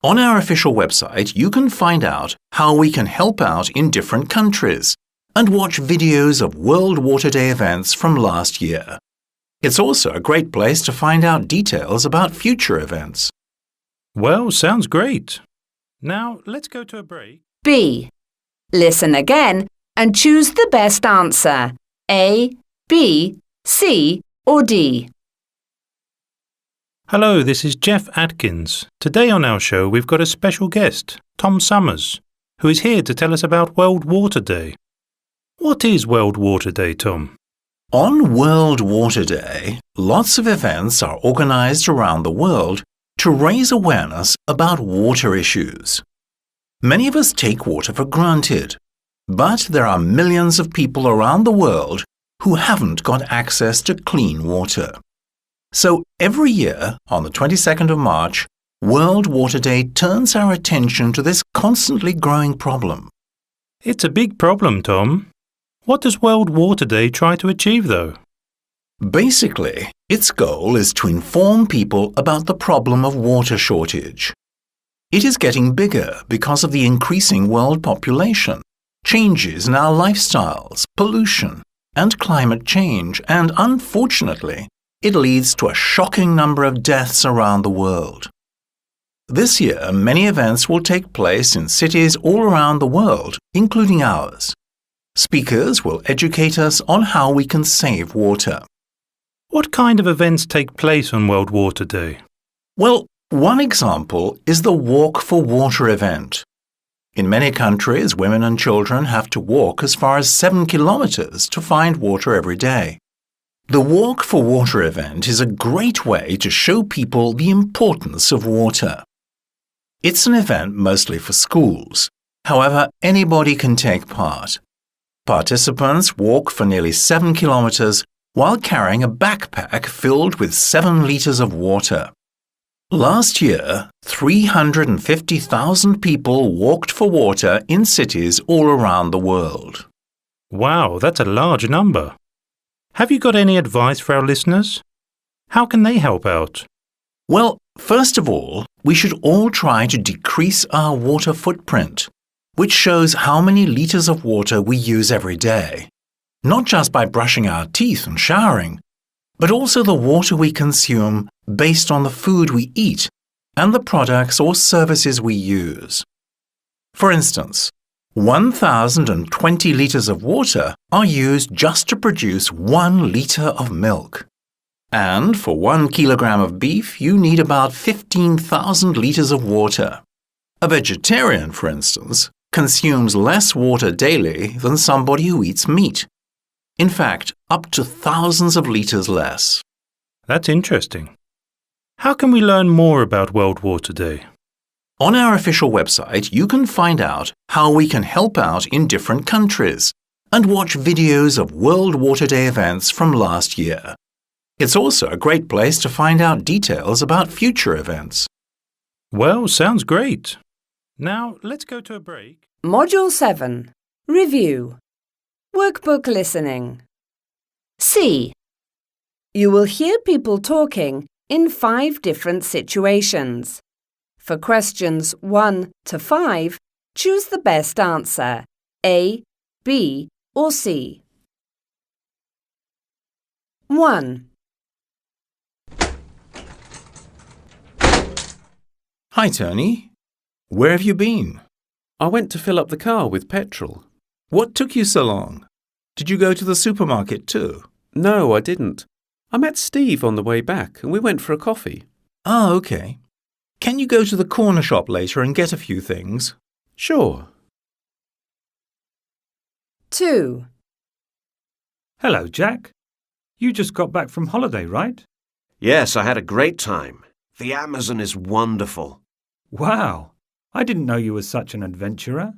On our official website, you can find out how we can help out in different countries and watch videos of World Water Day events from last year. It's also a great place to find out details about future events. Well, sounds great. Now, let's go to a break. B. Listen again and choose the best answer. A, B, C or D. Hello, this is Jeff Atkins. Today on our show we've got a special guest, Tom Summers, who is here to tell us about World Water Day. What is World Water Day, Tom? On World Water Day, lots of events are organized around the world to raise awareness about water issues. Many of us take water for granted, but there are millions of people around the world who haven't got access to clean water. So every year, on the 22nd of March, World Water Day turns our attention to this constantly growing problem. It's a big problem, Tom. What does World Water Day try to achieve, though? Basically, its goal is to inform people about the problem of water shortage. It is getting bigger because of the increasing world population, changes in our lifestyles, pollution, and climate change, and unfortunately, it leads to a shocking number of deaths around the world. This year, many events will take place in cities all around the world, including ours. Speakers will educate us on how we can save water. What kind of events take place on World Water Day? Well, one example is the Walk for Water event. In many countries, women and children have to walk as far as 7 kilometers to find water every day. The Walk for Water event is a great way to show people the importance of water. It's an event mostly for schools. However, anybody can take part. Participants walk for nearly 7 kilometers while carrying a backpack filled with 7 liters of water. Last year, 350,000 people walked for water in cities all around the world. Wow, that's a large number. Have you got any advice for our listeners? How can they help out? Well, first of all, we should all try to decrease our water footprint, which shows how many litres of water we use every day, not just by brushing our teeth and showering, but also the water we consume based on the food we eat and the products or services we use. For instance, 1,020 litres of water are used just to produce 1 litre of milk. And for 1 kilogram of beef, you need about 15,000 litres of water. A vegetarian, for instance, consumes less water daily than somebody who eats meat. In fact, up to thousands of litres less. That's interesting. How can we learn more about World Water Day? On our official website, you can find out how we can help out in different countries and watch videos of World Water Day events from last year. It's also a great place to find out details about future events. Well, sounds great. Now, let's go to a break. Module 7. Review. Workbook listening. C. You will hear people talking in 5 different situations. For questions 1 to 5, choose the best answer, A, B, or C. 1. Hi, Tony. Where have you been? I went to fill up the car with petrol. What took you so long? Did you go to the supermarket too? No, I didn't. I met Steve on the way back and we went for a coffee. Oh, okay. Can you go to the corner shop later and get a few things? Sure. 2. Hello, Jack. You just got back from holiday, right? Yes, I had a great time. The Amazon is wonderful. Wow. I didn't know you were such an adventurer.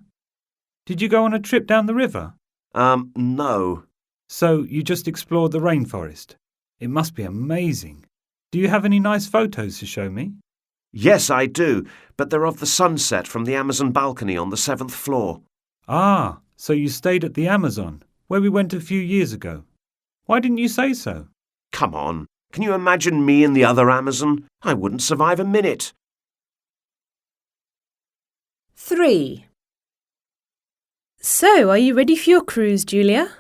Did you go on a trip down the river? No. So you just explored the rainforest? It must be amazing. Do you have any nice photos to show me? Yes, I do, but they're of the sunset from the Amazon balcony on the 7th floor. Ah, so you stayed at the Amazon, where we went a few years ago. Why didn't you say so? Come on, can you imagine me in the other Amazon? I wouldn't survive a minute. 3. So, are you ready for your cruise, Julia?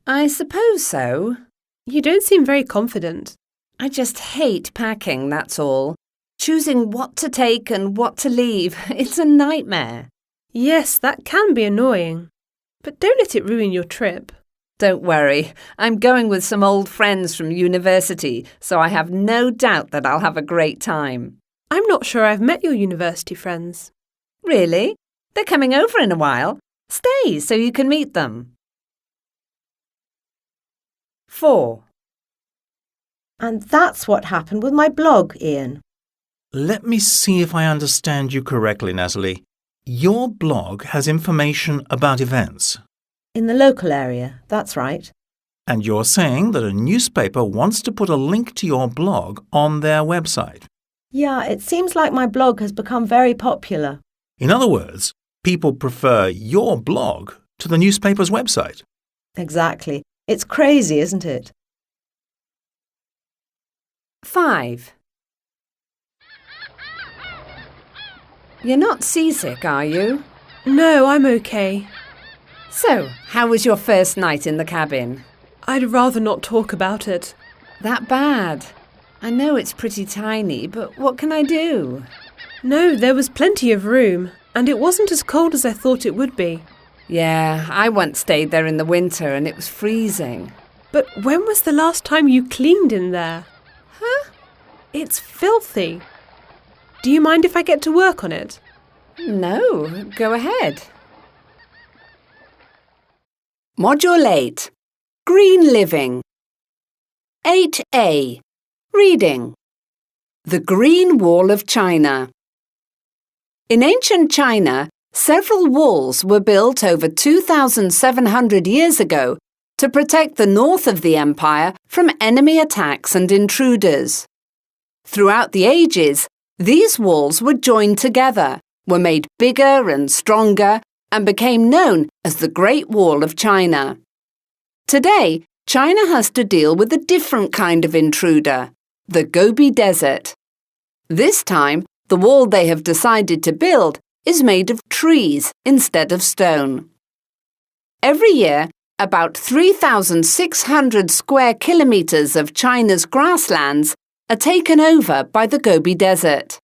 I suppose so. You don't seem very confident. I just hate packing, that's all. Choosing what to take and what to leave, it's a nightmare. Yes, that can be annoying. But don't let it ruin your trip. Don't worry, I'm going with some old friends from university, so I have no doubt that I'll have a great time. I'm not sure I've met your university friends. Really? They're coming over in a while. Stay so you can meet them. 4. And that's what happened with my blog, Ian. Let me see if I understand you correctly, Natalie. Your blog has information about events. In the local area, that's right. And you're saying that a newspaper wants to put a link to your blog on their website. Yeah, it seems like my blog has become very popular. In other words, people prefer your blog to the newspaper's website. Exactly. It's crazy, isn't it? 5. You're not seasick, are you? No, I'm okay. So, how was your first night in the cabin? I'd rather not talk about it. That bad? I know it's pretty tiny, but what can I do? No, there was plenty of room, and it wasn't as cold as I thought it would be. Yeah, I once stayed there in the winter and it was freezing. But when was the last time you cleaned in there? Huh? It's filthy. Do you mind if I get to work on it? No, go ahead. Module 8. Green Living. 8A. Reading. The Green Wall of China. In ancient China, several walls were built over 2,700 years ago to protect the north of the empire from enemy attacks and intruders. Throughout the ages, these walls were joined together, were made bigger and stronger, and became known as the Great Wall of China. Today, China has to deal with a different kind of intruder, the Gobi Desert. This time, the wall they have decided to build is made of trees instead of stone. Every year, about 3,600 square kilometres of China's grasslands are taken over by the Gobi Desert.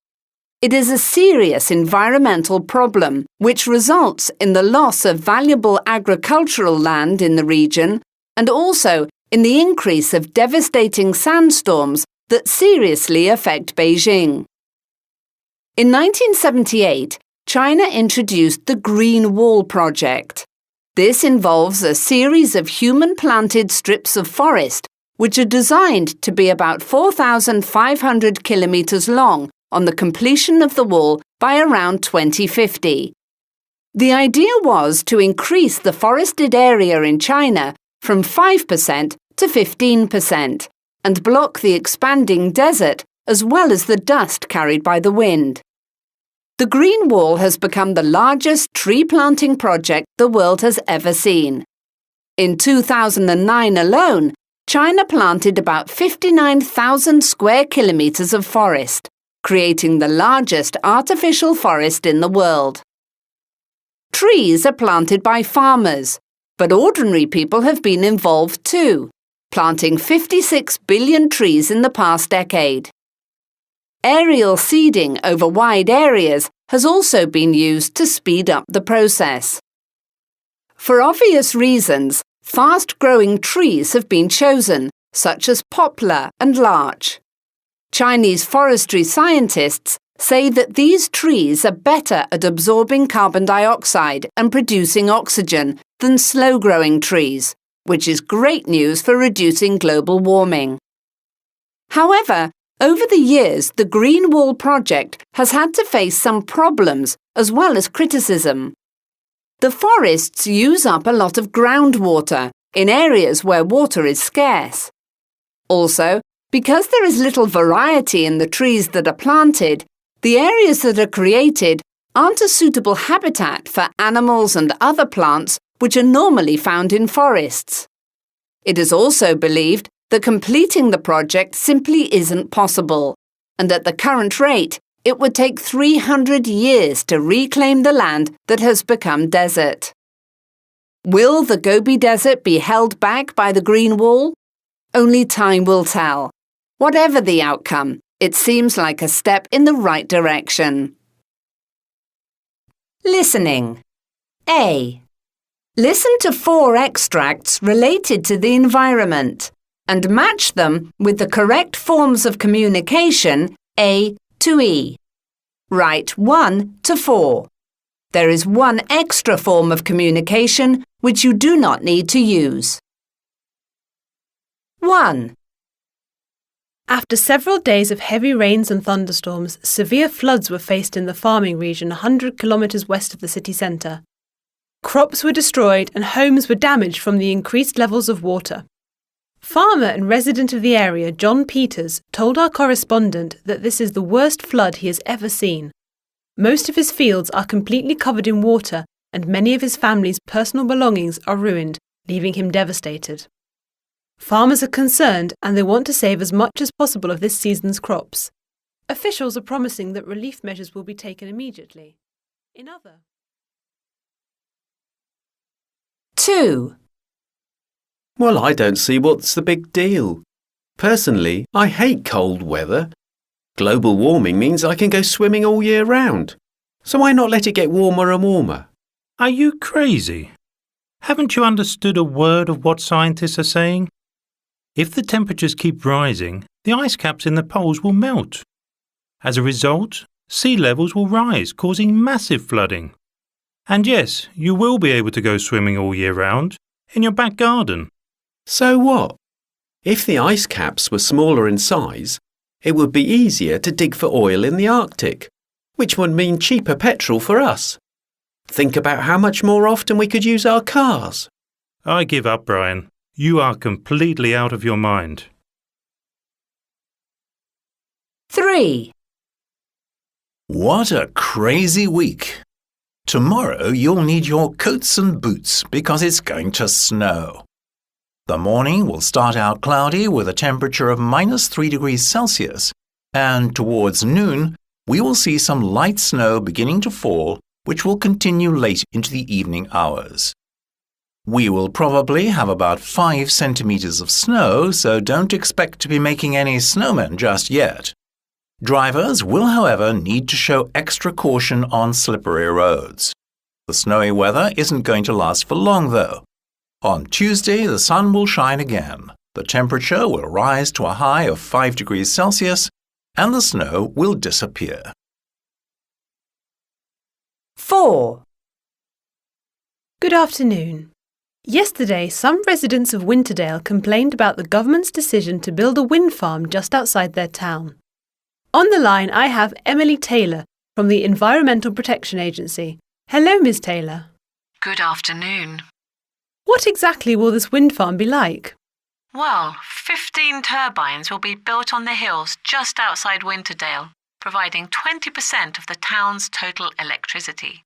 It is a serious environmental problem which results in the loss of valuable agricultural land in the region and also in the increase of devastating sandstorms that seriously affect Beijing. In 1978, China introduced the Green Wall project. This involves a series of human-planted strips of forest which are designed to be about 4,500 kilometres long on the completion of the wall by around 2050. The idea was to increase the forested area in China from 5% to 15% and block the expanding desert as well as the dust carried by the wind. The Green Wall has become the largest tree planting project the world has ever seen. In 2009 alone, China planted about 59,000 square kilometres of forest, creating the largest artificial forest in the world. Trees are planted by farmers, but ordinary people have been involved too, planting 56 billion trees in the past decade. Aerial seeding over wide areas has also been used to speed up the process. For obvious reasons, fast-growing trees have been chosen, such as poplar and larch. Chinese forestry scientists say that these trees are better at absorbing carbon dioxide and producing oxygen than slow-growing trees, which is great news for reducing global warming. However, over the years, the Green Wall project has had to face some problems as well as criticism. The forests use up a lot of groundwater in areas where water is scarce. Also, because there is little variety in the trees that are planted, the areas that are created aren't a suitable habitat for animals and other plants which are normally found in forests. It is also believed that completing the project simply isn't possible, and at the current rate, it would take 300 years to reclaim the land that has become desert. Will the Gobi Desert be held back by the Green Wall? Only time will tell. Whatever the outcome, it seems like a step in the right direction. Listening. A. Listen to 4 extracts related to the environment and match them with the correct forms of communication A to E. Write 1 to 4. There is one extra form of communication which you do not need to use. 1. After several days of heavy rains and thunderstorms, severe floods were faced in the farming region 100 kilometres west of the city centre. Crops were destroyed and homes were damaged from the increased levels of water. Farmer and resident of the area John Peters told our correspondent that this is the worst flood he has ever seen. Most of his fields are completely covered in water and many of his family's personal belongings are ruined, leaving him devastated. Farmers are concerned and they want to save as much as possible of this season's crops. Officials are promising that relief measures will be taken immediately. 2. Well, I don't see what's the big deal. Personally, I hate cold weather. Global warming means I can go swimming all year round. So why not let it get warmer and warmer? Are you crazy? Haven't you understood a word of what scientists are saying? If the temperatures keep rising, the ice caps in the poles will melt. As a result, sea levels will rise, causing massive flooding. And yes, you will be able to go swimming all year round, in your back garden. So what? If the ice caps were smaller in size, it would be easier to dig for oil in the Arctic, which would mean cheaper petrol for us. Think about how much more often we could use our cars. I give up, Brian. You are completely out of your mind. 3. What a crazy week! Tomorrow you'll need your coats and boots because it's going to snow. The morning will start out cloudy with a temperature of -3 degrees Celsius, and towards noon, we will see some light snow beginning to fall, which will continue late into the evening hours. We will probably have about 5 centimeters of snow, so don't expect to be making any snowmen just yet. Drivers will, however, need to show extra caution on slippery roads. The snowy weather isn't going to last for long, though. On Tuesday, the sun will shine again. The temperature will rise to a high of 5 degrees Celsius, and the snow will disappear. 4. Good afternoon. Yesterday, some residents of Winterdale complained about the government's decision to build a wind farm just outside their town. On the line, I have Emily Taylor from the Environmental Protection Agency. Hello, Ms. Taylor. Good afternoon. What exactly will this wind farm be like? Well, 15 turbines will be built on the hills just outside Winterdale, providing 20% of the town's total electricity.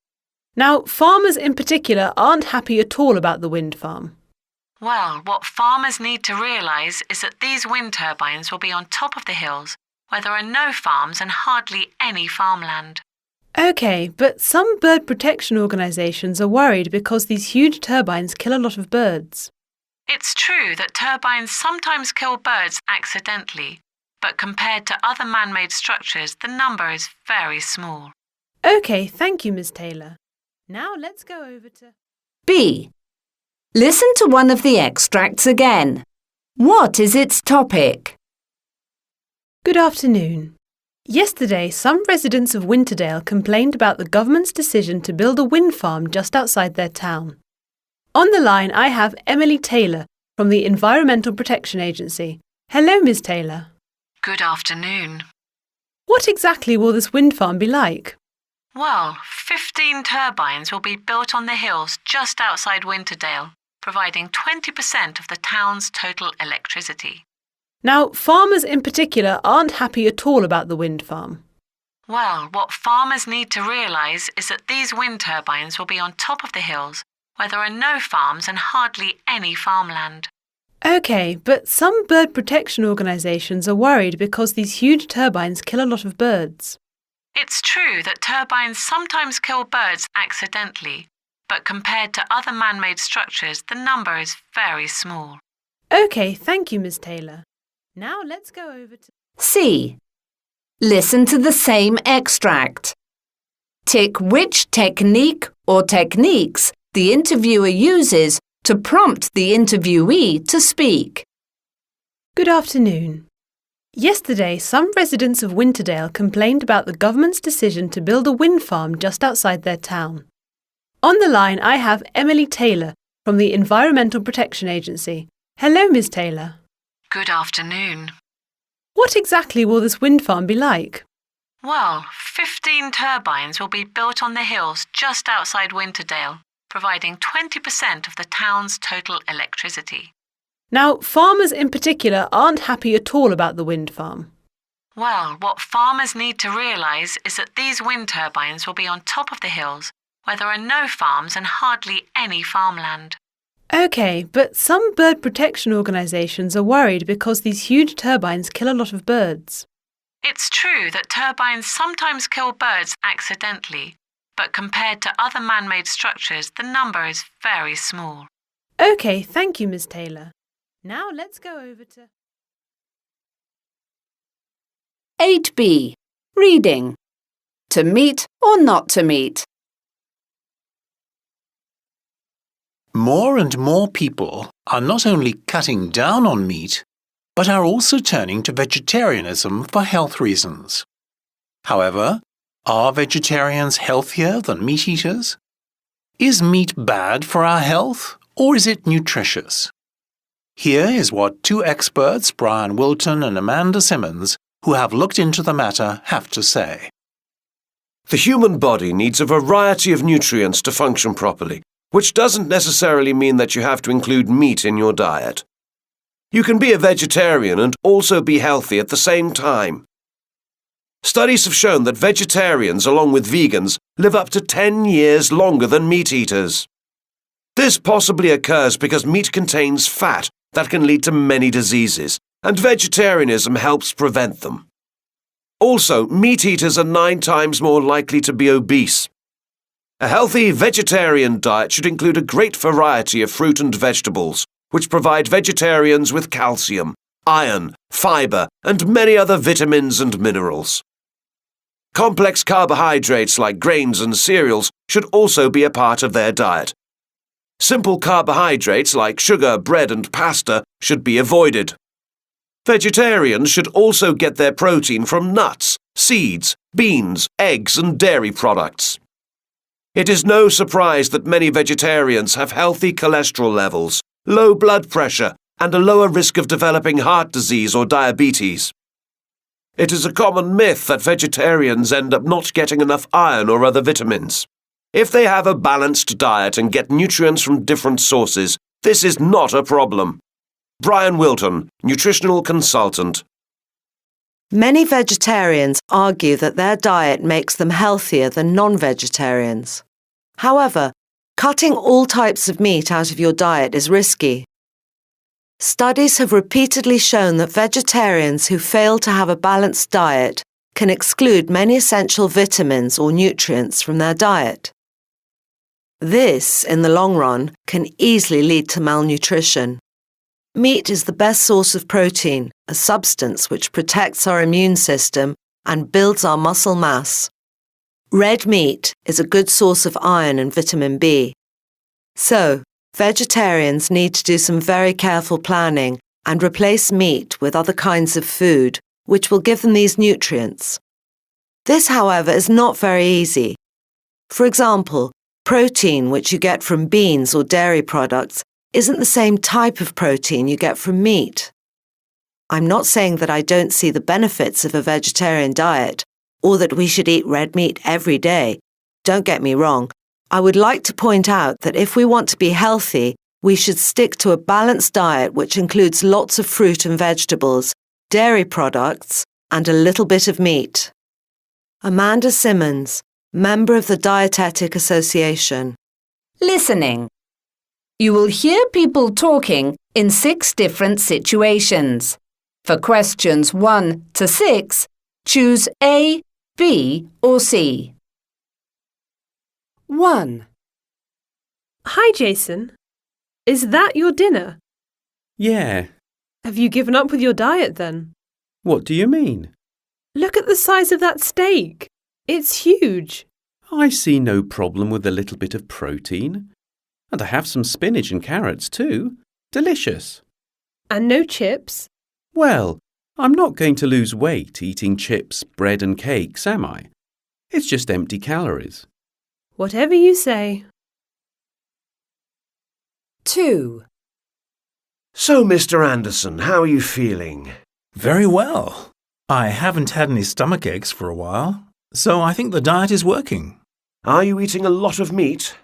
Now, farmers in particular aren't happy at all about the wind farm. Well, what farmers need to realise is that these wind turbines will be on top of the hills, where there are no farms and hardly any farmland. OK, but some bird protection organisations are worried because these huge turbines kill a lot of birds. It's true that turbines sometimes kill birds accidentally, but compared to other man-made structures, the number is very small. OK, thank you, Ms. Taylor. Now let's go over to... B. Listen to one of the extracts again. What is its topic? Good afternoon. Yesterday, some residents of Winterdale complained about the government's decision to build a wind farm just outside their town. On the line, I have Emily Taylor from the Environmental Protection Agency. Hello, Ms. Taylor. Good afternoon. What exactly will this wind farm be like? Well, 15 turbines will be built on the hills just outside Winterdale, providing 20% of the town's total electricity. Now, farmers in particular aren't happy at all about the wind farm. Well, what farmers need to realise is that these wind turbines will be on top of the hills, where there are no farms and hardly any farmland. OK, but some bird protection organisations are worried because these huge turbines kill a lot of birds. It's true that turbines sometimes kill birds accidentally, but compared to other man-made structures, the number is very small. OK, thank you, Ms. Taylor. Now let's go over to... C. Listen to the same extract. Tick which technique or techniques the interviewer uses to prompt the interviewee to speak. Good afternoon. Yesterday, some residents of Winterdale complained about the government's decision to build a wind farm just outside their town. On the line, I have Emily Taylor from the Environmental Protection Agency. Hello, Ms. Taylor. Good afternoon. What exactly will this wind farm be like? Well, 15 turbines will be built on the hills just outside Winterdale, providing 20% of the town's total electricity. Now, farmers in particular aren't happy at all about the wind farm. Well, what farmers need to realise is that these wind turbines will be on top of the hills, where there are no farms and hardly any farmland. OK, but some bird protection organisations are worried because these huge turbines kill a lot of birds. It's true that turbines sometimes kill birds accidentally, but compared to other man-made structures, the number is very small. OK, thank you, Ms. Taylor. Now let's go over to... 8b. Reading. To meet or not to meet. More and more people are not only cutting down on meat, but are also turning to vegetarianism for health reasons. However, are vegetarians healthier than meat eaters? Is meat bad for our health, or is it nutritious? Here is what two experts, Brian Wilton and Amanda Simmons, who have looked into the matter, have to say. The human body needs a variety of nutrients to function properly, which doesn't necessarily mean that you have to include meat in your diet. You can be a vegetarian and also be healthy at the same time. Studies have shown that vegetarians, along with vegans, live up to 10 years longer than meat eaters. This possibly occurs because meat contains fat, that can lead to many diseases, and vegetarianism helps prevent them. Also, meat eaters are 9 times more likely to be obese. A healthy vegetarian diet should include a great variety of fruit and vegetables, which provide vegetarians with calcium, iron, fibre, and many other vitamins and minerals. Complex carbohydrates like grains and cereals should also be a part of their diet. Simple carbohydrates like sugar, bread, and pasta should be avoided. Vegetarians should also get their protein from nuts, seeds, beans, eggs, and dairy products. It is no surprise that many vegetarians have healthy cholesterol levels, low blood pressure, and a lower risk of developing heart disease or diabetes. It is a common myth that vegetarians end up not getting enough iron or other vitamins. If they have a balanced diet and get nutrients from different sources, this is not a problem. Brian Wilton, nutritional consultant. Many vegetarians argue that their diet makes them healthier than non-vegetarians. However, cutting all types of meat out of your diet is risky. Studies have repeatedly shown that vegetarians who fail to have a balanced diet can exclude many essential vitamins or nutrients from their diet. This, in the long run, can easily lead to malnutrition. Meat is the best source of protein, a substance which protects our immune system and builds our muscle mass. Red meat is a good source of iron and vitamin B. So, vegetarians need to do some very careful planning and replace meat with other kinds of food, which will give them these nutrients. This, however, is not very easy. For example, protein which you get from beans or dairy products isn't the same type of protein you get from meat. I'm not saying that I don't see the benefits of a vegetarian diet or that we should eat red meat every day. Don't get me wrong. I would like to point out that if we want to be healthy, we should stick to a balanced diet which includes lots of fruit and vegetables, dairy products, and a little bit of meat. Amanda Simmons, member of the Dietetic Association. Listening. You will hear people talking in 6 different situations. For questions 1 to 6, choose A, B, or C. 1. Hi, Jason. Is that your dinner? Yeah. Have you given up with your diet then? What do you mean? Look at the size of that steak. It's huge. I see no problem with a little bit of protein. And I have some spinach and carrots too. Delicious. And no chips? Well, I'm not going to lose weight eating chips, bread and cakes, am I? It's just empty calories. Whatever you say. 2. So, Mr. Anderson, how are you feeling? Very well. I haven't had any stomach aches for a while, so I think the diet is working. Are you eating a lot of meat?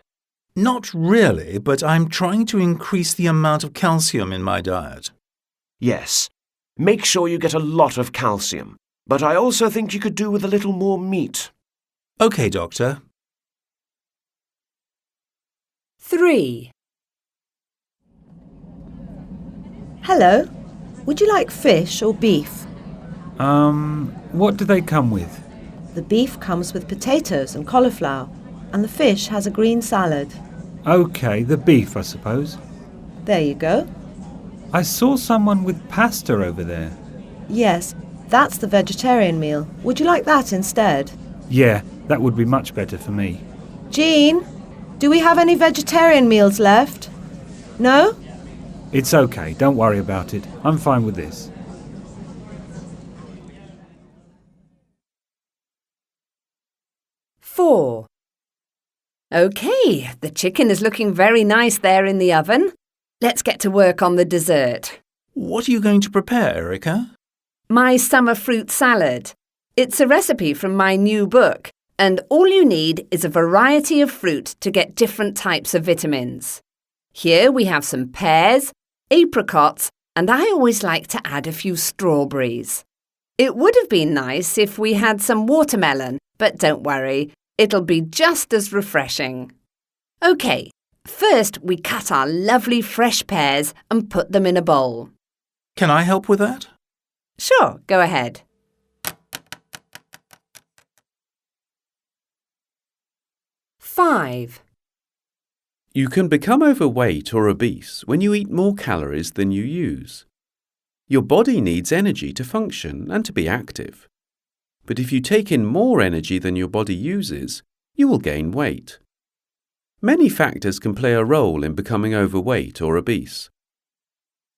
Not really, but I'm trying to increase the amount of calcium in my diet. Yes. Make sure you get a lot of calcium, but I also think you could do with a little more meat. OK, Doctor. 3. Hello. Would you like fish or beef? What do they come with? The beef comes with potatoes and cauliflower, and the fish has a green salad. OK, the beef, I suppose. There you go. I saw someone with pasta over there. Yes, that's the vegetarian meal. Would you like that instead? Yeah, that would be much better for me. Jean, do we have any vegetarian meals left? No? It's OK, don't worry about it. I'm fine with this. 4. OK, the chicken is looking very nice there in the oven. Let's get to work on the dessert. What are you going to prepare, Erica? My summer fruit salad. It's a recipe from my new book, and all you need is a variety of fruit to get different types of vitamins. Here we have some pears, apricots, and I always like to add a few strawberries. It would have been nice if we had some watermelon, but don't worry, it'll be just as refreshing. OK, First, we cut our lovely fresh pears and put them in a bowl. Can I help with that? Sure, go ahead. Five. You can become overweight or obese when you eat more calories than you use. Your body needs energy to function and to be active. But if you take in more energy than your body uses, you will gain weight. Many factors can play a role in becoming overweight or obese.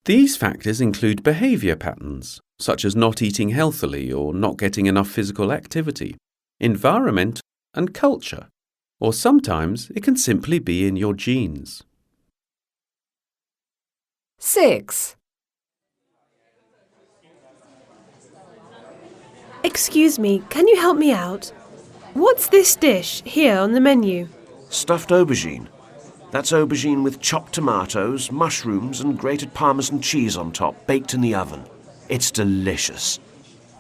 These factors include behaviour patterns, such as not eating healthily or not getting enough physical activity, environment, and culture. Or sometimes it can simply be in your genes. 6. Excuse me, can you help me out? What's this dish here on the menu? Stuffed aubergine. That's aubergine with chopped tomatoes, mushrooms and grated Parmesan cheese on top, baked in the oven. It's delicious.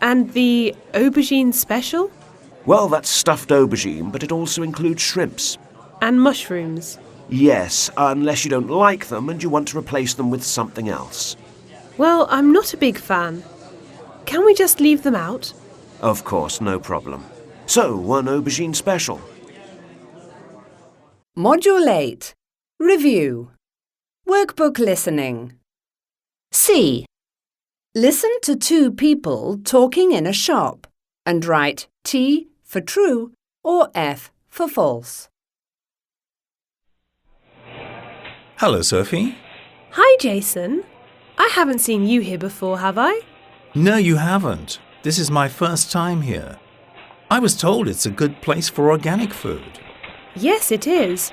And the aubergine special? Well, that's stuffed aubergine, but it also includes shrimps. And mushrooms? Yes, unless you don't like them and you want to replace them with something else. Well, I'm not a big fan. Can we just leave them out? Of course, no problem. So, one aubergine special. Module 8. Review. Workbook listening. C. Listen to two people talking in a shop and write T for true or F for false. Hello, Sophie. Hi, Jason. I haven't seen you here before, have I? No, you haven't. This is my first time here. I was told it's a good place for organic food. Yes, it is.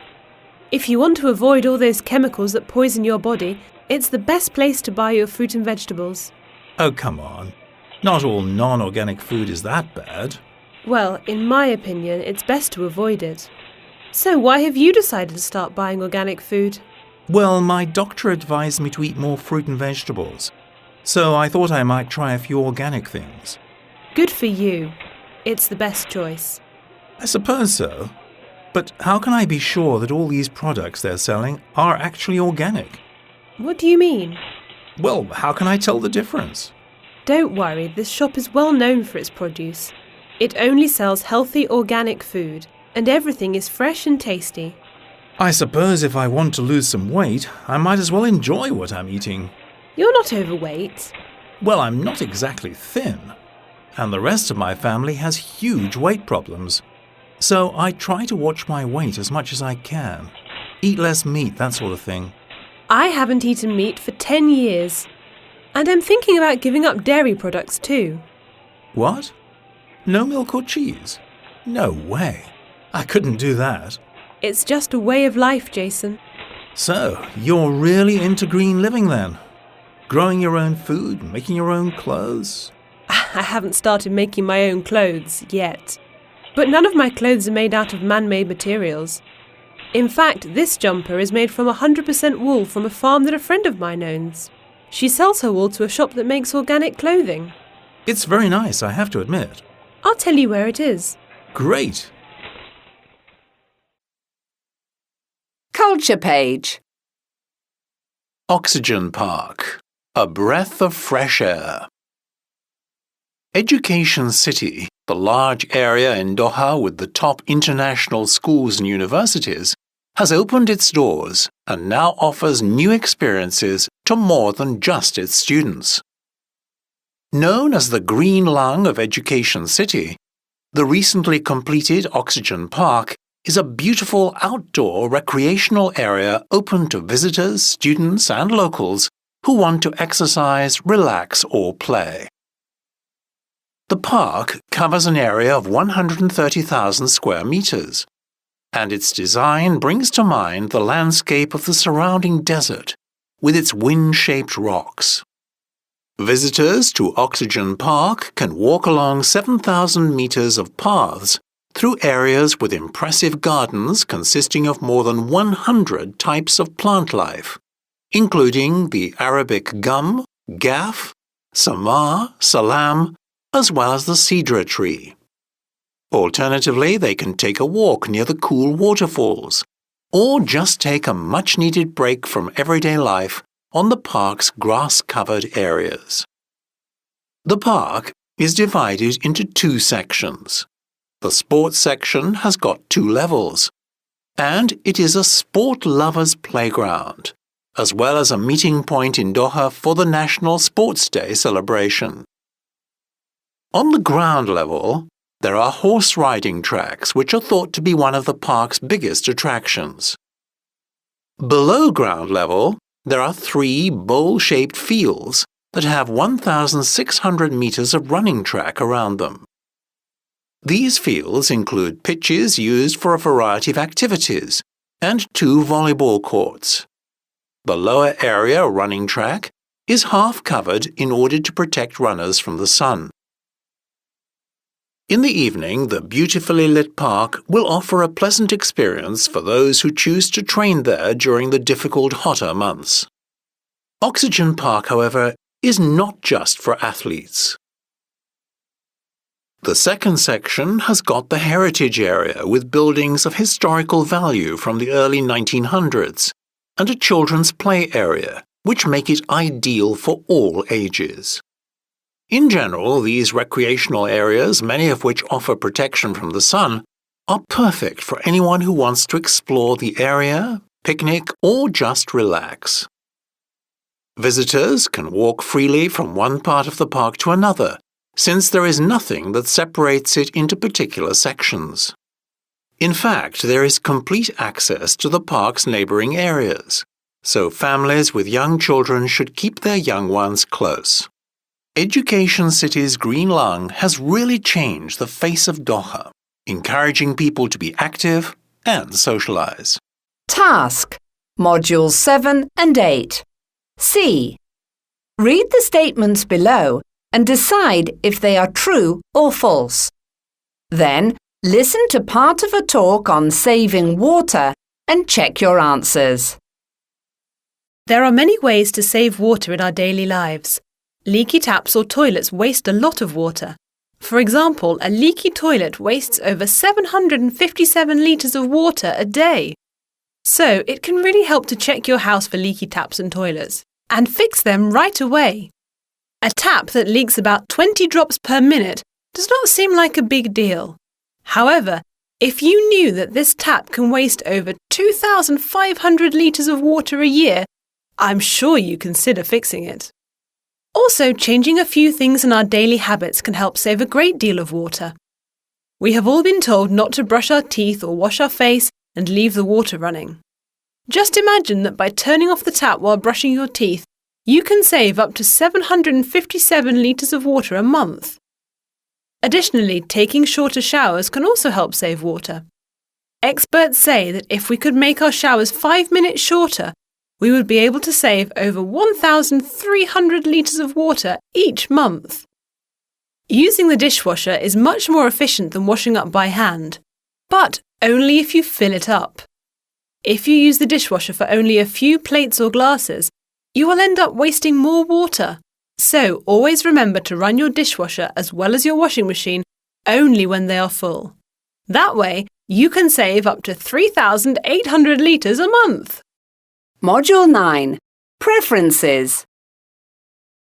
If you want to avoid all those chemicals that poison your body, it's the best place to buy your fruit and vegetables. Oh, come on. Not all non-organic food is that bad. Well, in my opinion, it's best to avoid it. So why have you decided to start buying organic food? Well, my doctor advised me to eat more fruit and vegetables. So I thought I might try a few organic things. Good for you. It's the best choice. I suppose so. But how can I be sure that all these products they're selling are actually organic? What do you mean? Well, how can I tell the difference? Don't worry, this shop is well known for its produce. It only sells healthy organic food, and everything is fresh and tasty. I suppose if I want to lose some weight, I might as well enjoy what I'm eating. You're not overweight. Well, I'm not exactly thin. And the rest of my family has huge weight problems. So I try to watch my weight as much as I can. Eat less meat, that sort of thing. I haven't eaten meat for 10 years. And I'm thinking about giving up dairy products too. What? No milk or cheese? No way. I couldn't do that. It's just a way of life, Jason. So, you're really into green living then? Growing your own food, making your own clothes? I haven't started making my own clothes yet. But none of my clothes are made out of man-made materials. In fact, this jumper is made from 100% wool from a farm that a friend of mine owns. She sells her wool to a shop that makes organic clothing. It's very nice, I have to admit. I'll tell you where it is. Great. Culture page. Oxygen Park. A breath of fresh air. Education City, the large area in Doha with the top international schools and universities, has opened its doors and now offers new experiences to more than just its students. Known as the green lung of Education City, the recently completed Oxygen Park is a beautiful outdoor recreational area open to visitors, students and locals who want to exercise, relax or play. The park covers an area of 130,000 square meters, and its design brings to mind the landscape of the surrounding desert with its wind-shaped rocks. Visitors to Oxygen Park can walk along 7,000 meters of paths through areas with impressive gardens consisting of more than 100 types of plant life, including the Arabic gum, gaff, samar, salam, as well as the cedar tree. Alternatively, they can take a walk near the cool waterfalls, or just take a much-needed break from everyday life on the park's grass-covered areas. The park is divided into two sections. The sports section has got 2 levels, and it is a sport lovers' playground, as well as a meeting point in Doha for the National Sports Day celebration. On the ground level, there are horse riding tracks which are thought to be one of the park's biggest attractions. Below ground level, there are 3 bowl-shaped fields that have 1,600 meters of running track around them. These fields include pitches used for a variety of activities and 2 volleyball courts. The lower area running track is half covered in order to protect runners from the sun. In the evening, the beautifully lit park will offer a pleasant experience for those who choose to train there during the difficult hotter months. Oxygen Park, however, is not just for athletes. The second section has got the heritage area with buildings of historical value from the early 1900s and a children's play area, which make it ideal for all ages. In general, these recreational areas, many of which offer protection from the sun, are perfect for anyone who wants to explore the area, picnic, or just relax. Visitors can walk freely from one part of the park to another, since there is nothing that separates it into particular sections. In fact, there is complete access to the park's neighboring areas, so families with young children should keep their young ones close. Education City's green lung has really changed the face of Doha, encouraging people to be active and socialize. Task, Modules 7 and 8. C. Read the statements below and decide if they are true or false. Then, listen to part of a talk on saving water and check your answers. There are many ways to save water in our daily lives. Leaky taps or toilets waste a lot of water. For example, a leaky toilet wastes over 757 litres of water a day. So, it can really help to check your house for leaky taps and toilets, and fix them right away. A tap that leaks about 20 drops per minute does not seem like a big deal. However, if you knew that this tap can waste over 2,500 litres of water a year, I'm sure you'd consider fixing it. Also, changing a few things in our daily habits can help save a great deal of water. We have all been told not to brush our teeth or wash our face and leave the water running. Just imagine that by turning off the tap while brushing your teeth, you can save up to 757 litres of water a month. Additionally, taking shorter showers can also help save water. Experts say that if we could make our showers 5 minutes shorter, we would be able to save over 1,300 litres of water each month. Using the dishwasher is much more efficient than washing up by hand, but only if you fill it up. If you use the dishwasher for only a few plates or glasses, you will end up wasting more water. So always remember to run your dishwasher as well as your washing machine only when they are full. That way, you can save up to 3,800 litres a month. Module 9. Preferences.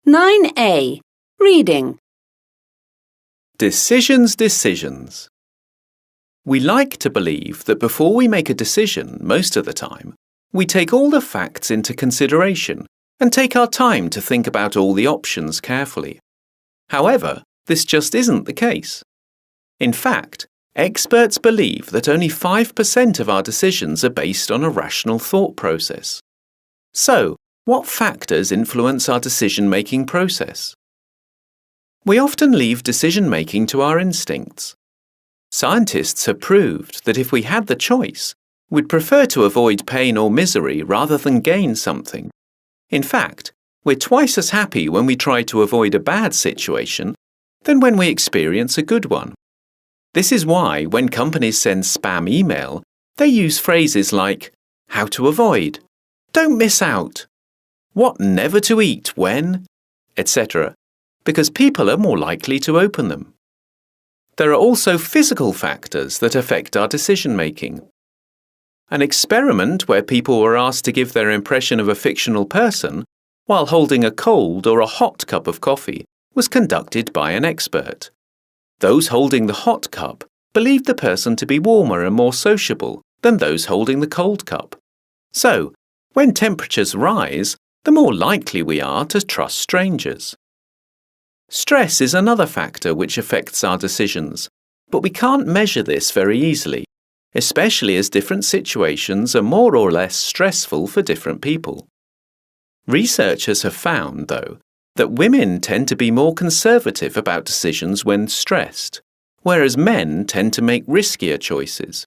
9A. Reading. Decisions. We like to believe that before we make a decision, most of the time, we take all the facts into consideration and take our time to think about all the options carefully. However, this just isn't the case. In fact, experts believe that only 5% of our decisions are based on a rational thought process. So, what factors influence our decision-making process? We often leave decision-making to our instincts. Scientists have proved that if we had the choice, we'd prefer to avoid pain or misery rather than gain something. In fact, we're twice as happy when we try to avoid a bad situation than when we experience a good one. This is why when companies send spam email, they use phrases like, how to avoid, don't miss out, what never to eat when, etc., because people are more likely to open them. There are also physical factors that affect our decision-making. An experiment where people were asked to give their impression of a fictional person while holding a cold or a hot cup of coffee was conducted by an expert. Those holding the hot cup believed the person to be warmer and more sociable than those holding the cold cup. So, when temperatures rise, the more likely we are to trust strangers. Stress is another factor which affects our decisions, but we can't measure this very easily, especially as different situations are more or less stressful for different people. Researchers have found, though, that women tend to be more conservative about decisions when stressed, whereas men tend to make riskier choices.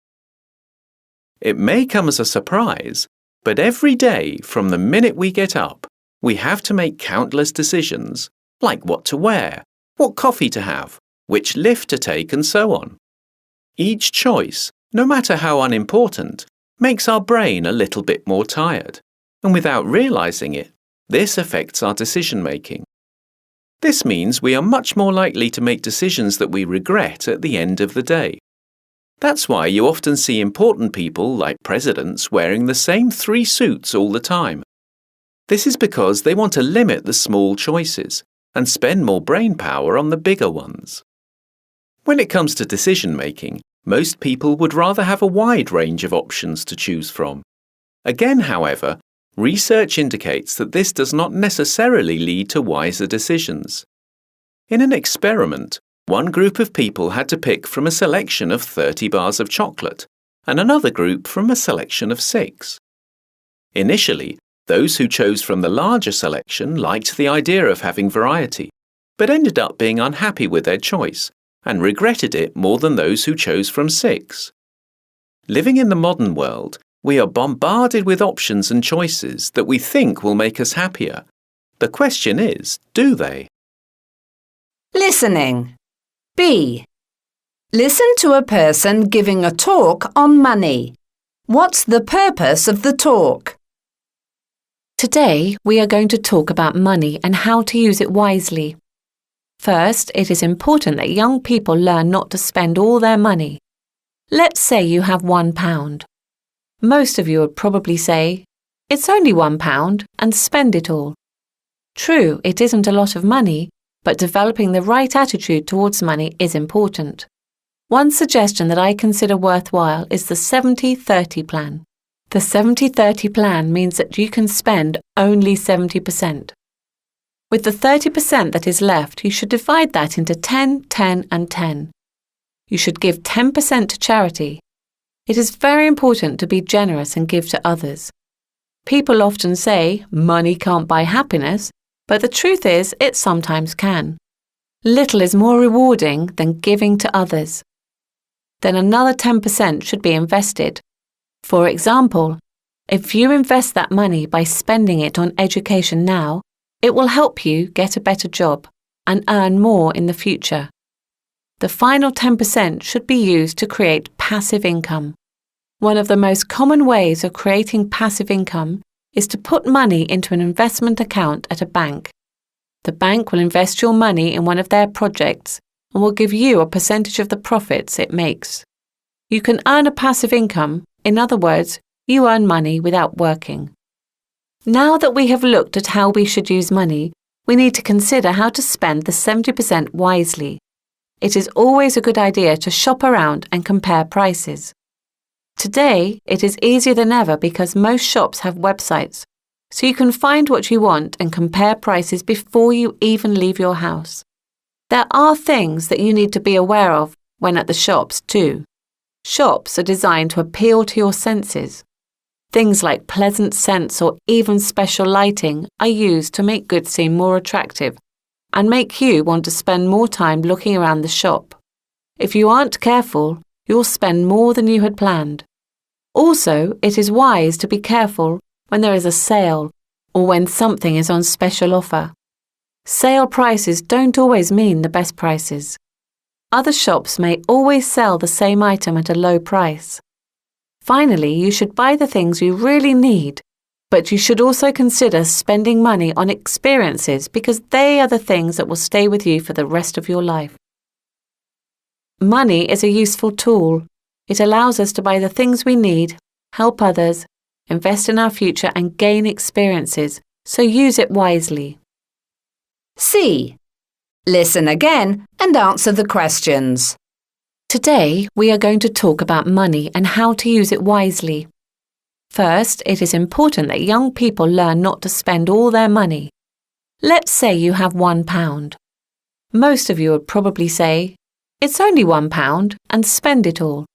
It may come as a surprise, but every day from the minute we get up, we have to make countless decisions, like what to wear, what coffee to have, which lift to take, and so on. Each choice, no matter how unimportant, makes our brain a little bit more tired, and without realizing it, this affects our decision-making. This means we are much more likely to make decisions that we regret at the end of the day. That's why you often see important people like presidents wearing the same 3 suits all the time. This is because they want to limit the small choices and spend more brain power on the bigger ones. When it comes to decision-making, most people would rather have a wide range of options to choose from. Again, however, research indicates that this does not necessarily lead to wiser decisions. In an experiment, one group of people had to pick from a selection of 30 bars of chocolate, and another group from a selection of 6. Initially, those who chose from the larger selection liked the idea of having variety, but ended up being unhappy with their choice and regretted it more than those who chose from 6. Living in the modern world, we are bombarded with options and choices that we think will make us happier. The question is, do they? Listening. B. Listen to a person giving a talk on money. What's the purpose of the talk? Today, we are going to talk about money and how to use it wisely. First, it is important that young people learn not to spend all their money. Let's say you have £1. Most of you would probably say, "It's only £1," and spend it all. True, it isn't a lot of money, but developing the right attitude towards money is important. One suggestion that I consider worthwhile is the 70-30 plan. The 70-30 plan means that you can spend only 70%. With the 30% that is left, you should divide that into 10, 10 and 10. You should give 10% to charity. It is very important to be generous and give to others. People often say, money can't buy happiness, but the truth is, it sometimes can. Little is more rewarding than giving to others. Then another 10% should be invested. For example, if you invest that money by spending it on education now, it will help you get a better job and earn more in the future. The final 10% should be used to create passive income. One of the most common ways of creating passive income is to put money into an investment account at a bank. The bank will invest your money in one of their projects and will give you a percentage of the profits it makes. You can earn a passive income, in other words, you earn money without working. Now that we have looked at how we should use money, we need to consider how to spend the 70% wisely. It is always a good idea to shop around and compare prices. Today, it is easier than ever because most shops have websites, so you can find what you want and compare prices before you even leave your house. There are things that you need to be aware of when at the shops too. Shops are designed to appeal to your senses. Things like pleasant scents or even special lighting are used to make goods seem more attractive and make you want to spend more time looking around the shop. If you aren't careful, you'll spend more than you had planned. Also, it is wise to be careful when there is a sale or when something is on special offer. Sale prices don't always mean the best prices. Other shops may always sell the same item at a low price. Finally, you should buy the things you really need, but you should also consider spending money on experiences because they are the things that will stay with you for the rest of your life. Money is a useful tool. It allows us to buy the things we need help others, invest in our future and gain experiences, so use it wisely. C. Listen again and answer the questions. Today, we are going to talk about money and how to use it wisely. First, it is important that young people learn not to spend all their money. Let's say you have £1. Most of you would probably say, "It's only £1," and spend it all.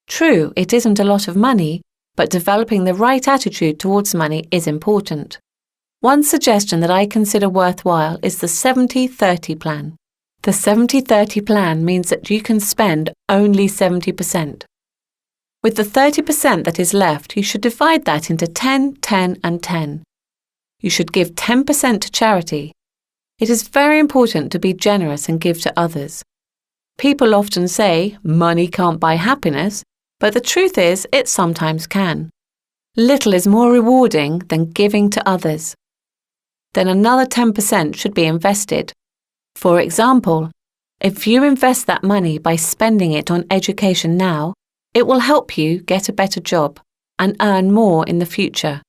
True, it isn't a lot of money, but developing the right attitude towards money is important. One suggestion that I consider worthwhile is the 70-30 plan. The 70-30 plan means that you can spend only 70%. With the 30% that is left, you should divide that into 10, 10 and 10. You should give 10% to charity. It is very important to be generous and give to others. People often say, money can't buy happiness, but the truth is, it sometimes can. Little is more rewarding than giving to others. Then another 10% should be invested. For example, if you invest that money by spending it on education now, it will help you get a better job and earn more in the future.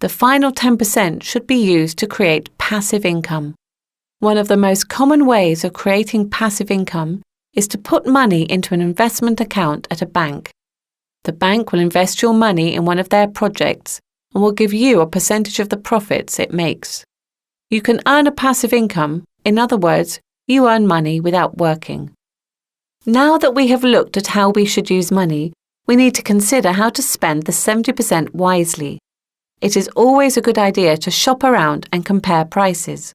The final 10% should be used to create passive income. One of the most common ways of creating passive income is to put money into an investment account at a bank. The bank will invest your money in one of their projects and will give you a percentage of the profits it makes. You can earn a passive income, in other words, you earn money without working. Now that we have looked at how we should use money, we need to consider how to spend the 70% wisely. It is always a good idea to shop around and compare prices.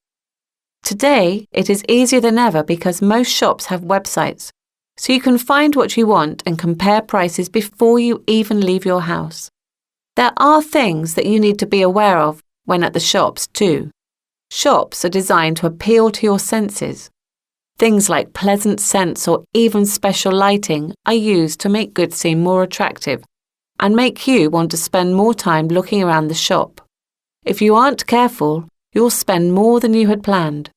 Today, it is easier than ever because most shops have websites, so you can find what you want and compare prices before you even leave your house. There are things that you need to be aware of when at the shops too. Shops are designed to appeal to your senses. Things like pleasant scents or even special lighting are used to make goods seem more attractive and make you want to spend more time looking around the shop. If you aren't careful, you'll spend more than you had planned.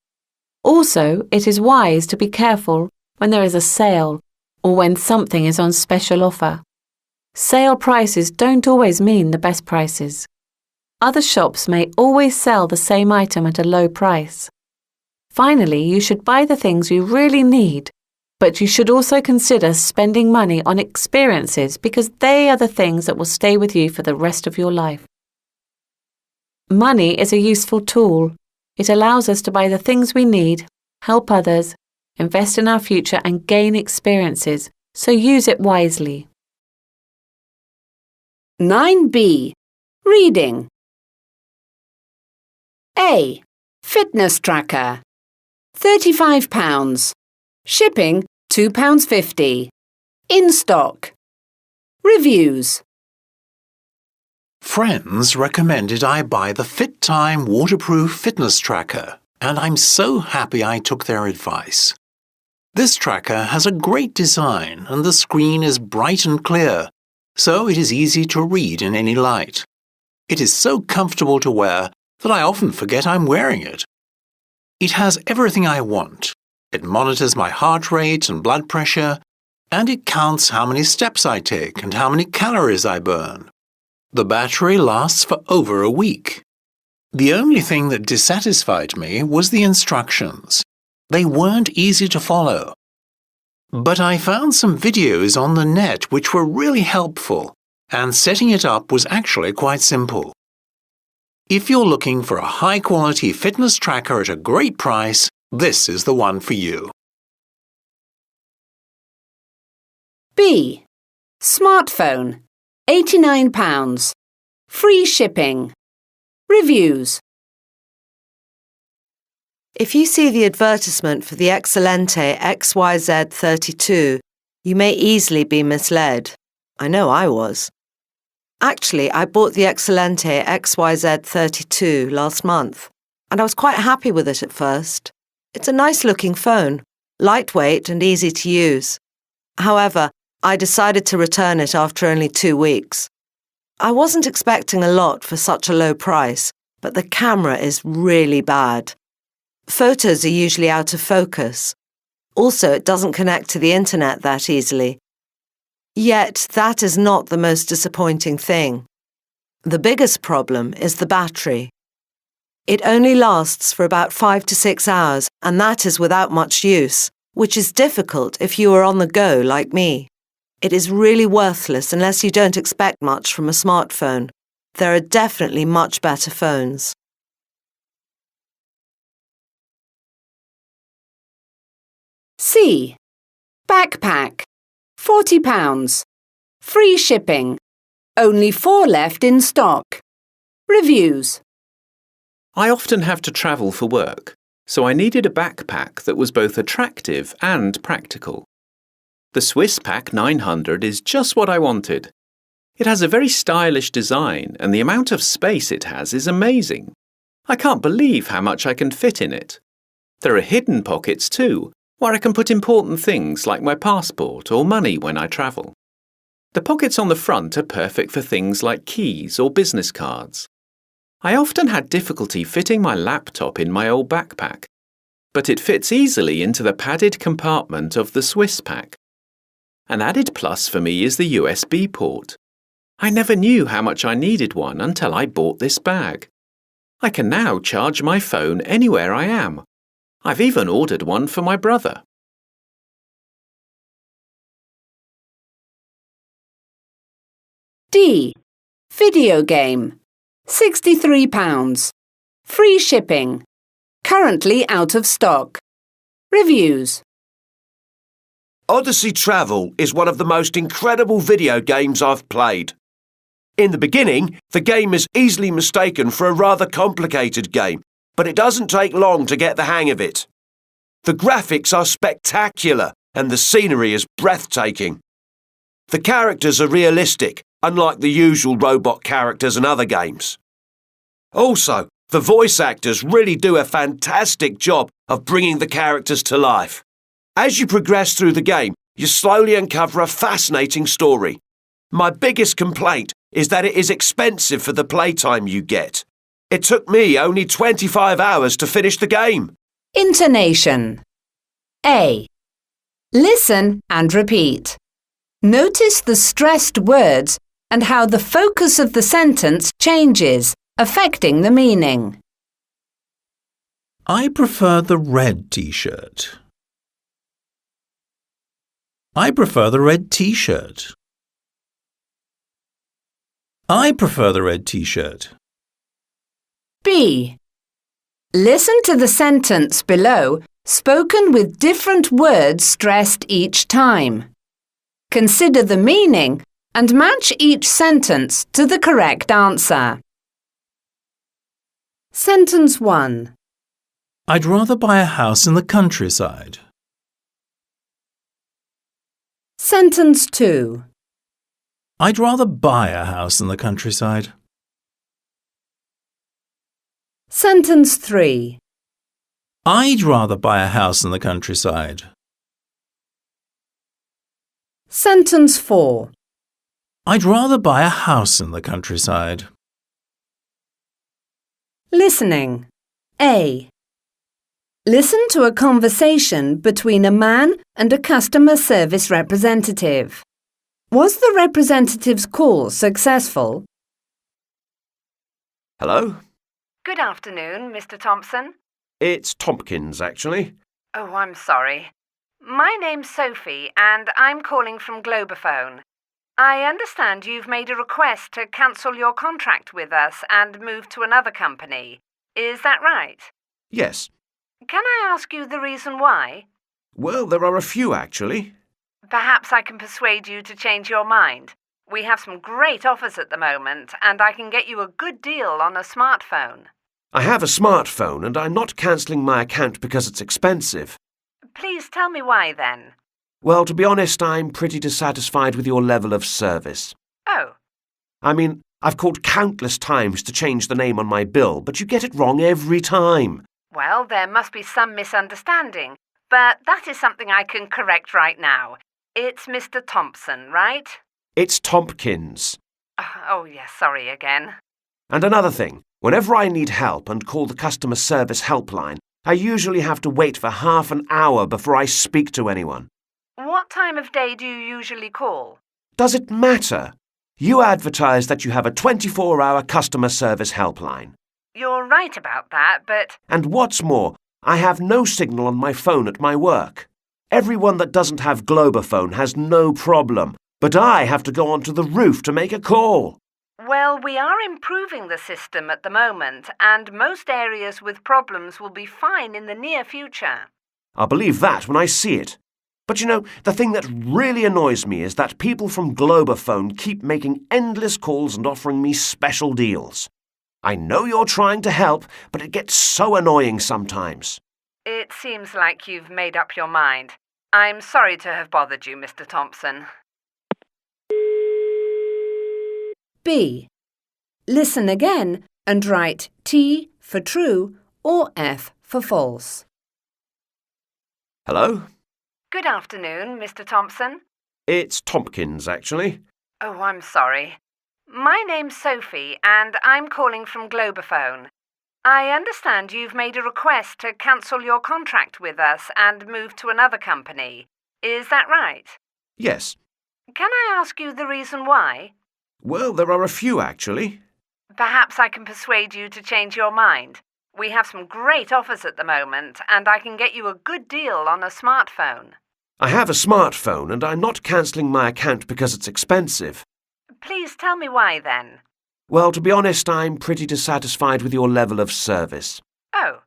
Also, it is wise to be careful when there is a sale or when something is on special offer. Sale prices don't always mean the best prices. Other shops may always sell the same item at a low price. Finally, you should buy the things you really need, but you should also consider spending money on experiences because they are the things that will stay with you for the rest of your life. Money is a useful tool. It allows us to buy the things we need, help others, invest in our future and gain experiences, so use it wisely. 9b. Reading. A. Fitness tracker. £35. Shipping £2.50. In stock. Reviews. Friends recommended I buy the FitTime waterproof fitness tracker, and I'm so happy I took their advice. This tracker has a great design and the screen is bright and clear, so it is easy to read in any light. It is so comfortable to wear that I often forget I'm wearing it. It has everything I want. It monitors my heart rate and blood pressure, and it counts how many steps I take and how many calories I burn. The battery lasts for over a week. The only thing that dissatisfied me was the instructions. They weren't easy to follow. But I found some videos on the net which were really helpful, and setting it up was actually quite simple. If you're looking for a high-quality fitness tracker at a great price, this is the one for you. B. Smartphone. £89. Free shipping. Reviews. If you see the advertisement for the Excelente XYZ32, you may easily be misled. I know I was. Actually, I bought the Excelente XYZ32 last month, and I was quite happy with it at first. It's a nice-looking phone, lightweight and easy to use. However, I decided to return it after only 2 weeks. I wasn't expecting a lot for such a low price, but the camera is really bad. Photos are usually out of focus. Also, it doesn't connect to the internet that easily. Yet that is not the most disappointing thing. The biggest problem is the battery. It only lasts for about 5 to 6 hours, and that is without much use, which is difficult if you are on the go like me. It is really worthless unless you don't expect much from a smartphone. There are definitely much better phones. C. Backpack. £40. Free shipping. Only 4 left in stock. Reviews. I often have to travel for work, so I needed a backpack that was both attractive and practical. The Swiss Pack 900 is just what I wanted. It has a very stylish design, and the amount of space it has is amazing. I can't believe how much I can fit in it. There are hidden pockets too, where I can put important things like my passport or money when I travel. The pockets on the front are perfect for things like keys or business cards. I often had difficulty fitting my laptop in my old backpack, but it fits easily into the padded compartment of the Swiss Pack. An added plus for me is the USB port. I never knew how much I needed one until I bought this bag. I can now charge my phone anywhere I am. I've even ordered one for my brother. D. Video game. £63. Free shipping. Currently out of stock. Reviews. Odyssey Travel is one of the most incredible video games I've played. In the beginning, the game is easily mistaken for a rather complicated game, but it doesn't take long to get the hang of it. The graphics are spectacular and the scenery is breathtaking. The characters are realistic, unlike the usual robot characters in other games. Also, the voice actors really do a fantastic job of bringing the characters to life. As you progress through the game, you slowly uncover a fascinating story. My biggest complaint is that it is expensive for the playtime you get. It took me only 25 hours to finish the game. Intonation. A. Listen and repeat. Notice the stressed words and how the focus of the sentence changes, affecting the meaning. I prefer the red T-shirt. I prefer the red T-shirt. I prefer the red T-shirt. B. Listen to the sentence below, spoken with different words stressed each time. Consider the meaning and match each sentence to the correct answer. Sentence 1. I'd rather buy a house in the countryside. Sentence 2. I'd rather buy a house in the countryside. Sentence 3. I'd rather buy a house in the countryside. Sentence 4. I'd rather buy a house in the countryside. Listening. A. Listen to a conversation between a man and a customer service representative. Was the representative's call successful? Hello? Good afternoon, Mr. Thompson. It's Tompkins, actually. Oh, I'm sorry. My name's Sophie, and I'm calling from Globophone. I understand you've made a request to cancel your contract with us and move to another company. Is that right? Yes. Can I ask you the reason why? Well, there are a few, actually. Perhaps I can persuade you to change your mind. We have some great offers at the moment, and I can get you a good deal on a smartphone. I have a smartphone, and I'm not cancelling my account because it's expensive. Please tell me why, then. Well, to be honest, I'm pretty dissatisfied with your level of service. Oh. I mean, I've called countless times to change the name on my bill, but you get it wrong every time. Well, there must be some misunderstanding, but that is something I can correct right now. It's Mr. Thompson, right? It's Tompkins. Oh, yes, sorry again. And another thing, whenever I need help and call the customer service helpline, I usually have to wait for half an hour before I speak to anyone. What time of day do you usually call? Does it matter? You advertise that you have a 24-hour customer service helpline. You're right about that, but... And what's more, I have no signal on my phone at my work. Everyone that doesn't have Globophone has no problem, but I have to go onto the roof to make a call. Well, we are improving the system at the moment, and most areas with problems will be fine in the near future. I'll believe that when I see it. But you know, the thing that really annoys me is that people from Globophone keep making endless calls and offering me special deals. I know you're trying to help, but it gets so annoying sometimes. It seems like you've made up your mind. I'm sorry to have bothered you, Mr. Thompson. B. Listen again and write T for true or F for false. Hello? Good afternoon, Mr. Thompson. It's Tompkins, actually. Oh, I'm sorry. My name's Sophie, and I'm calling from Globophone. I understand you've made a request to cancel your contract with us and move to another company. Is that right? Yes. Can I ask you the reason why? Well, there are a few, actually. Perhaps I can persuade you to change your mind. We have some great offers at the moment, and I can get you a good deal on a smartphone. I have a smartphone, and I'm not cancelling my account because it's expensive. Please tell me why, then. Well, to be honest, I'm pretty dissatisfied with your level of service. Oh.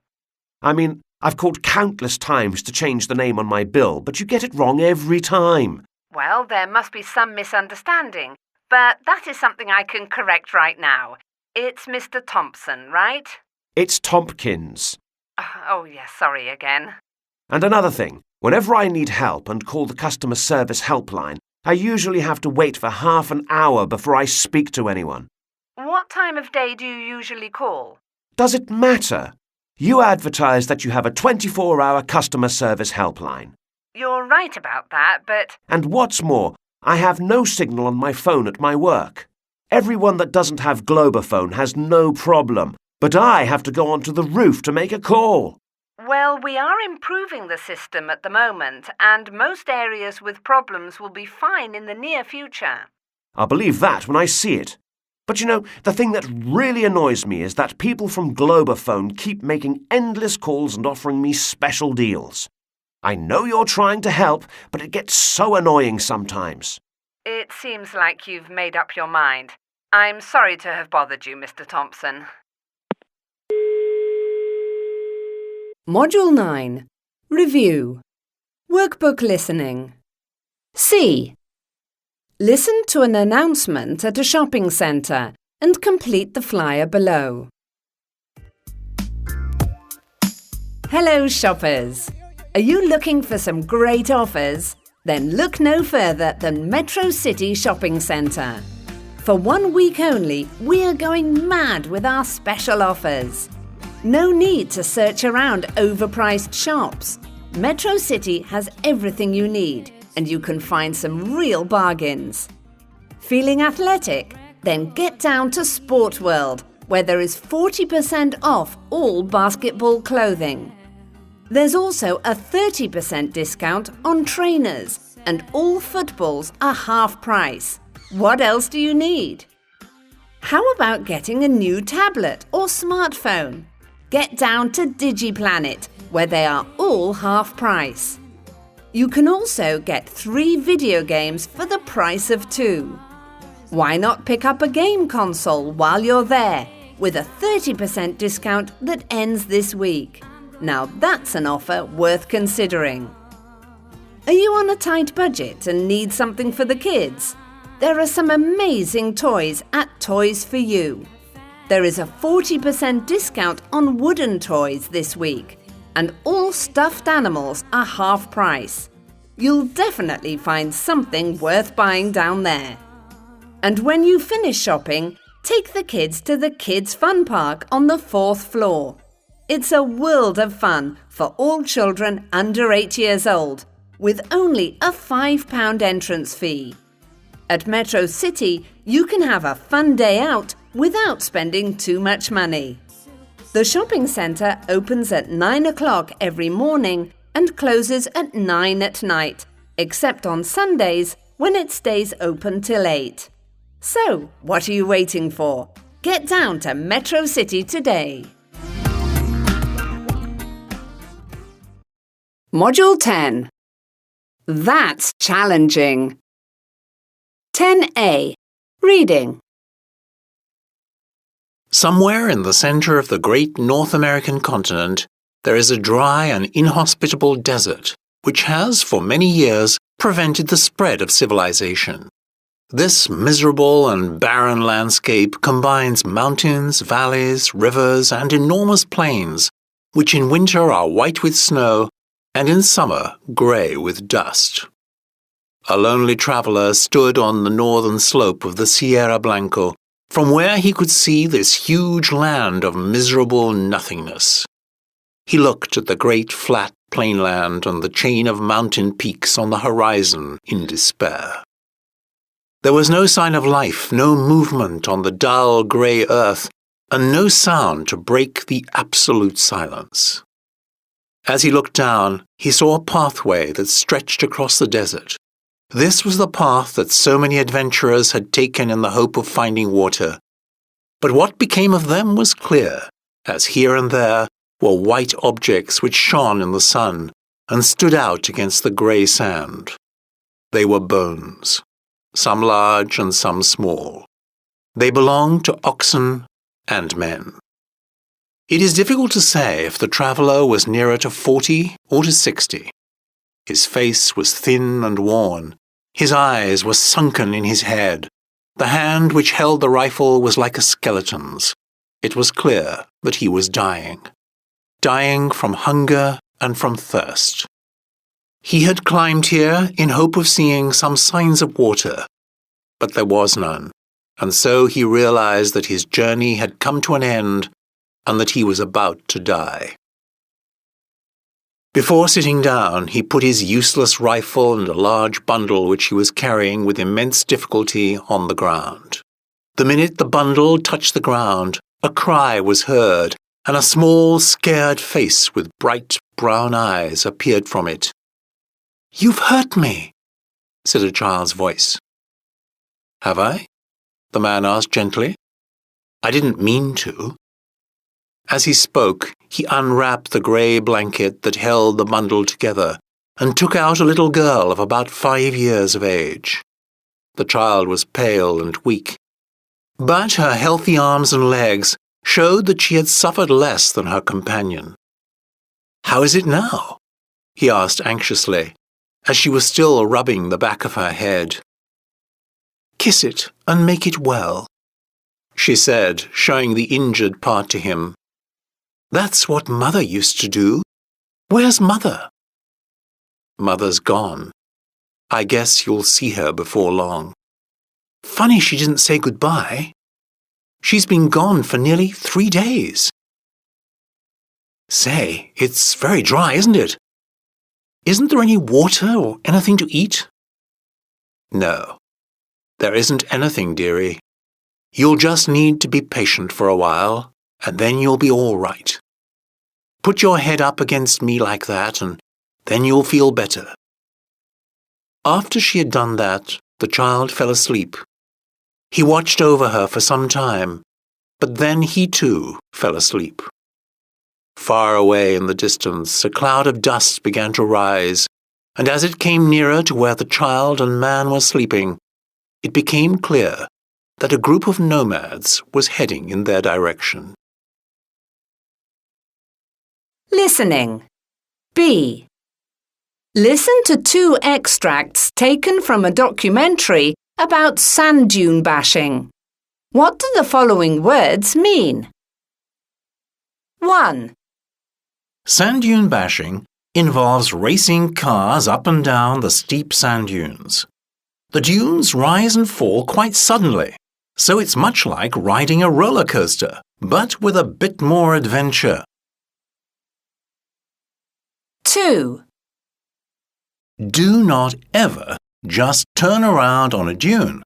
I mean, I've called countless times to change the name on my bill, but you get it wrong every time. Well, there must be some misunderstanding, but that is something I can correct right now. It's Mr. Thompson, right? It's Tompkins. Oh, yes, sorry again. And another thing, whenever I need help and call the customer service helpline, I usually have to wait for half an hour before I speak to anyone. What time of day do you usually call? Does it matter? You advertise that you have a 24-hour customer service helpline. You're right about that, but... And what's more, I have no signal on my phone at my work. Everyone that doesn't have Globophone has no problem, but I have to go onto the roof to make a call. Well, we are improving the system at the moment, and most areas with problems will be fine in the near future. I'll believe that when I see it. But you know, the thing that really annoys me is that people from Globophone keep making endless calls and offering me special deals. I know you're trying to help, but it gets so annoying sometimes. It seems like you've made up your mind. I'm sorry to have bothered you, Mr. Thompson. Module 9. Review. Workbook listening. C. Listen to an announcement at a shopping centre and complete the flyer below. Hello, shoppers. Are you looking for some great offers? Then look no further than Metro City Shopping Centre. For 1 week only, we are going mad with our special offers. No need to search around overpriced shops. Metro City has everything you need, and you can find some real bargains. Feeling athletic? Then get down to Sport World, where there is 40% off all basketball clothing. There's also a 30% discount on trainers, and all footballs are half price. What else do you need? How about getting a new tablet or smartphone? Get down to DigiPlanet, where they are all half price. You can also get 3 video games for the price of 2. Why not pick up a game console while you're there, with a 30% discount that ends this week? Now that's an offer worth considering. Are you on a tight budget and need something for the kids? There are some amazing toys at Toys for You. There is a 40% discount on wooden toys this week, and all stuffed animals are half price. You'll definitely find something worth buying down there. And when you finish shopping, take the kids to the Kids Fun Park on the 4th floor. It's a world of fun for all children under 8 years old, with only a £5 entrance fee. At Metro City, you can have a fun day out without spending too much money. The shopping centre opens at 9 o'clock every morning and closes at 9 at night, except on Sundays when it stays open till 8. So, what are you waiting for? Get down to Metro City today. Module 10. That's challenging. 10A. Reading. Somewhere in the center of the great North American continent, there is a dry and inhospitable desert, which has, for many years, prevented the spread of civilization. This miserable and barren landscape combines mountains, valleys, rivers, and enormous plains, which in winter are white with snow and in summer grey with dust. A lonely traveller stood on the northern slope of the Sierra Blanco, from where he could see this huge land of miserable nothingness. He looked at the great flat plainland and the chain of mountain peaks on the horizon in despair. There was no sign of life, no movement on the dull grey earth, and no sound to break the absolute silence. As he looked down, he saw a pathway that stretched across the desert. This was the path that so many adventurers had taken in the hope of finding water. But what became of them was clear, as here and there were white objects which shone in the sun and stood out against the grey sand. They were bones, some large and some small. They belonged to oxen and men. It is difficult to say if the traveller was nearer to 40 or to 60. His face was thin and worn. His eyes were sunken in his head. The hand which held the rifle was like a skeleton's. It was clear that he was dying. Dying from hunger and from thirst. He had climbed here in hope of seeing some signs of water, but there was none, and so he realized that his journey had come to an end and that he was about to die. Before sitting down, he put his useless rifle and a large bundle which he was carrying with immense difficulty on the ground. The minute the bundle touched the ground, a cry was heard, and a small, scared face with bright brown eyes appeared from it. "You've hurt me," said a child's voice. "Have I?" the man asked gently. "I didn't mean to." As he spoke, he unwrapped the grey blanket that held the bundle together and took out a little girl of about 5 years of age. The child was pale and weak, but her healthy arms and legs showed that she had suffered less than her companion. "How is it now?" he asked anxiously, as she was still rubbing the back of her head. "Kiss it and make it well," she said, showing the injured part to him. "That's what Mother used to do. Where's Mother?" "Mother's gone. I guess you'll see her before long." "Funny she didn't say goodbye. She's been gone for nearly 3 days. Say, it's very dry, isn't it? Isn't there any water or anything to eat?" "No, there isn't anything, dearie. You'll just need to be patient for a while, and then you'll be all right. Put your head up against me like that, and then you'll feel better." After she had done that, the child fell asleep. He watched over her for some time, but then he too fell asleep. Far away in the distance, a cloud of dust began to rise, and as it came nearer to where the child and man were sleeping, it became clear that a group of nomads was heading in their direction. Listening. B. Listen to 2 extracts taken from a documentary about sand dune bashing. What do the following words mean? 1. Sand dune bashing involves racing cars up and down the steep sand dunes. The dunes rise and fall quite suddenly, so it's much like riding a roller coaster, but with a bit more adventure. 2. Do not ever just turn around on a dune,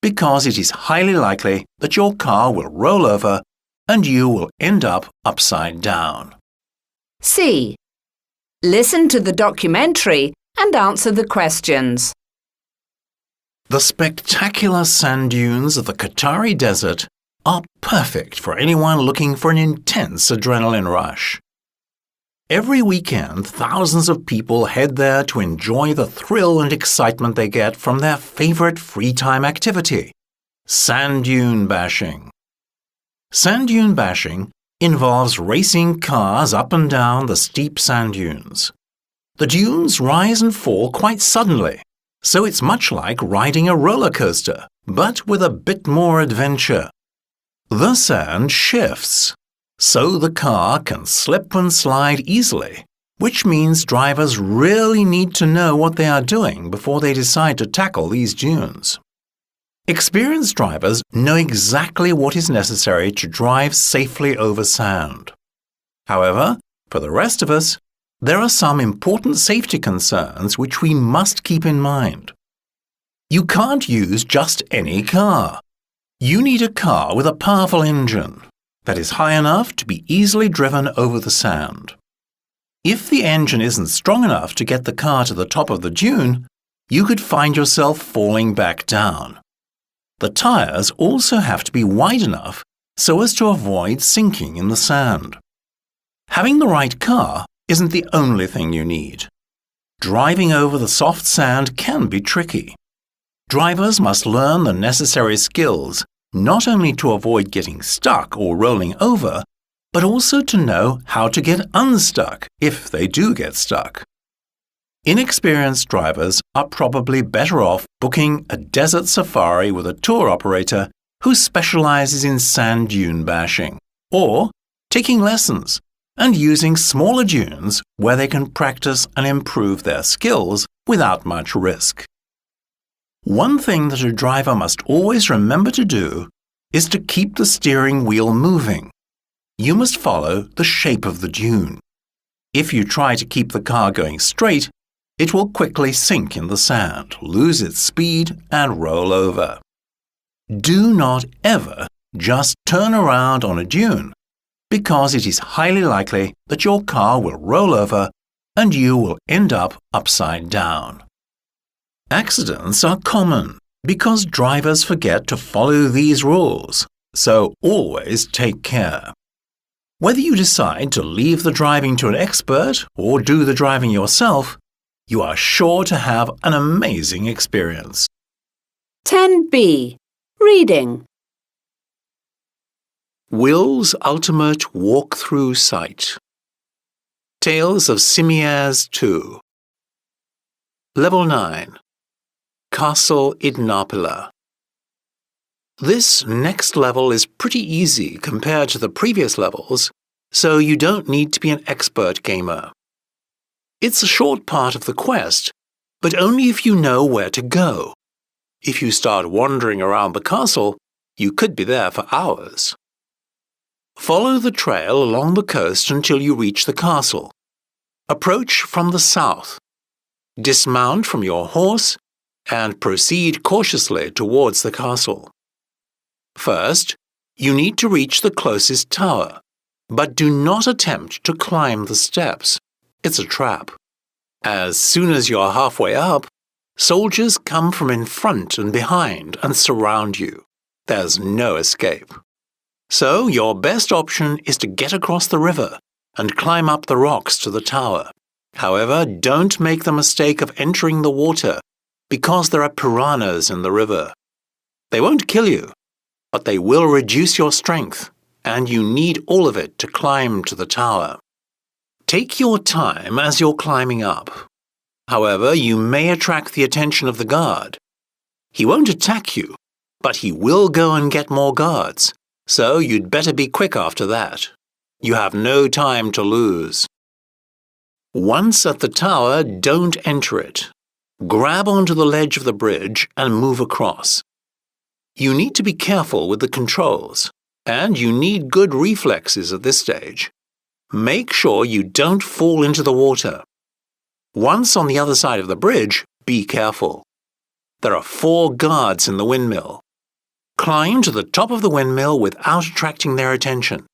because it is highly likely that your car will roll over and you will end up upside down. C. Listen to the documentary and answer the questions. The spectacular sand dunes of the Qatari desert are perfect for anyone looking for an intense adrenaline rush. Every weekend, thousands of people head there to enjoy the thrill and excitement they get from their favorite free-time activity, sand dune bashing. Sand dune bashing involves racing cars up and down the steep sand dunes. The dunes rise and fall quite suddenly, so it's much like riding a roller coaster, but with a bit more adventure. The sand shifts, so the car can slip and slide easily, which means drivers really need to know what they are doing before they decide to tackle these dunes. Experienced drivers know exactly what is necessary to drive safely over sand. However, for the rest of us, there are some important safety concerns which we must keep in mind. You can't use just any car. You need a car with a powerful engine that is high enough to be easily driven over the sand. If the engine isn't strong enough to get the car to the top of the dune, you could find yourself falling back down. The tires also have to be wide enough so as to avoid sinking in the sand. Having the right car isn't the only thing you need. Driving over the soft sand can be tricky. Drivers must learn the necessary skills not only to avoid getting stuck or rolling over, but also to know how to get unstuck if they do get stuck. Inexperienced drivers are probably better off booking a desert safari with a tour operator who specializes in sand dune bashing, or taking lessons and using smaller dunes where they can practice and improve their skills without much risk. One thing that a driver must always remember to do is to keep the steering wheel moving. You must follow the shape of the dune. If you try to keep the car going straight, it will quickly sink in the sand, lose its speed, and roll over. Do not ever just turn around on a dune, because it is highly likely that your car will roll over and you will end up upside down. Accidents are common because drivers forget to follow these rules, so always take care. Whether you decide to leave the driving to an expert or do the driving yourself, you are sure to have an amazing experience. 10b. Reading. Will's Ultimate Walkthrough Site. Tales of Simiers 2. Level 9. Castle Idnapila. This next level is pretty easy compared to the previous levels, so you don't need to be an expert gamer. It's a short part of the quest, but only if you know where to go. If you start wandering around the castle, you could be there for hours. Follow the trail along the coast until you reach the castle. Approach from the south. Dismount from your horse and proceed cautiously towards the castle. First, you need to reach the closest tower, but do not attempt to climb the steps. It's a trap. As soon as you're halfway up, soldiers come from in front and behind and surround you. There's no escape. So your best option is to get across the river and climb up the rocks to the tower. However, don't make the mistake of entering the water because there are piranhas in the river. They won't kill you, but they will reduce your strength, and you need all of it to climb to the tower. Take your time as you're climbing up. However, you may attract the attention of the guard. He won't attack you, but he will go and get more guards, so you'd better be quick after that. You have no time to lose. Once at the tower, don't enter it. Grab onto the ledge of the bridge and move across. You need to be careful with the controls, and you need good reflexes at this stage. Make sure you don't fall into the water. Once on the other side of the bridge, be careful. There are 4 guards in the windmill. Climb to the top of the windmill without attracting their attention.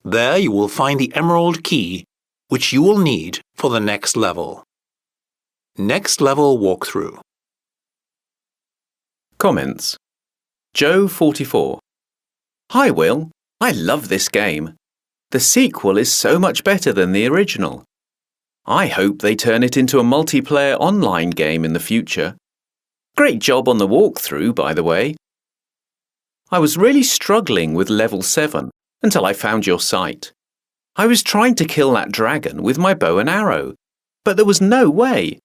There you will find the emerald key, which you will need for the next level. Next level walkthrough. Comments. Joe 44. Hi Will, I love this game. The sequel is so much better than the original. I hope they turn it into a multiplayer online game in the future. Great job on the walkthrough, by the way. I was really struggling with level 7 until I found your site. I was trying to kill that dragon with my bow and arrow, but there was no way.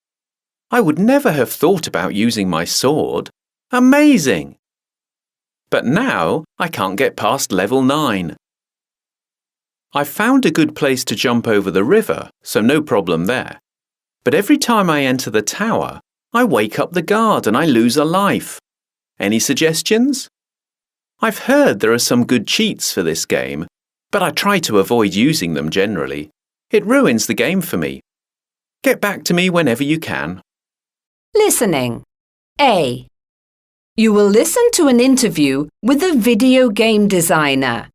I would never have thought about using my sword. Amazing! But now I can't get past level 9. I found a good place to jump over the river, so no problem there. But every time I enter the tower, I wake up the guard and I lose a life. Any suggestions? I've heard there are some good cheats for this game, but I try to avoid using them generally. It ruins the game for me. Get back to me whenever you can. Listening. A. You will listen to an interview with a video game designer.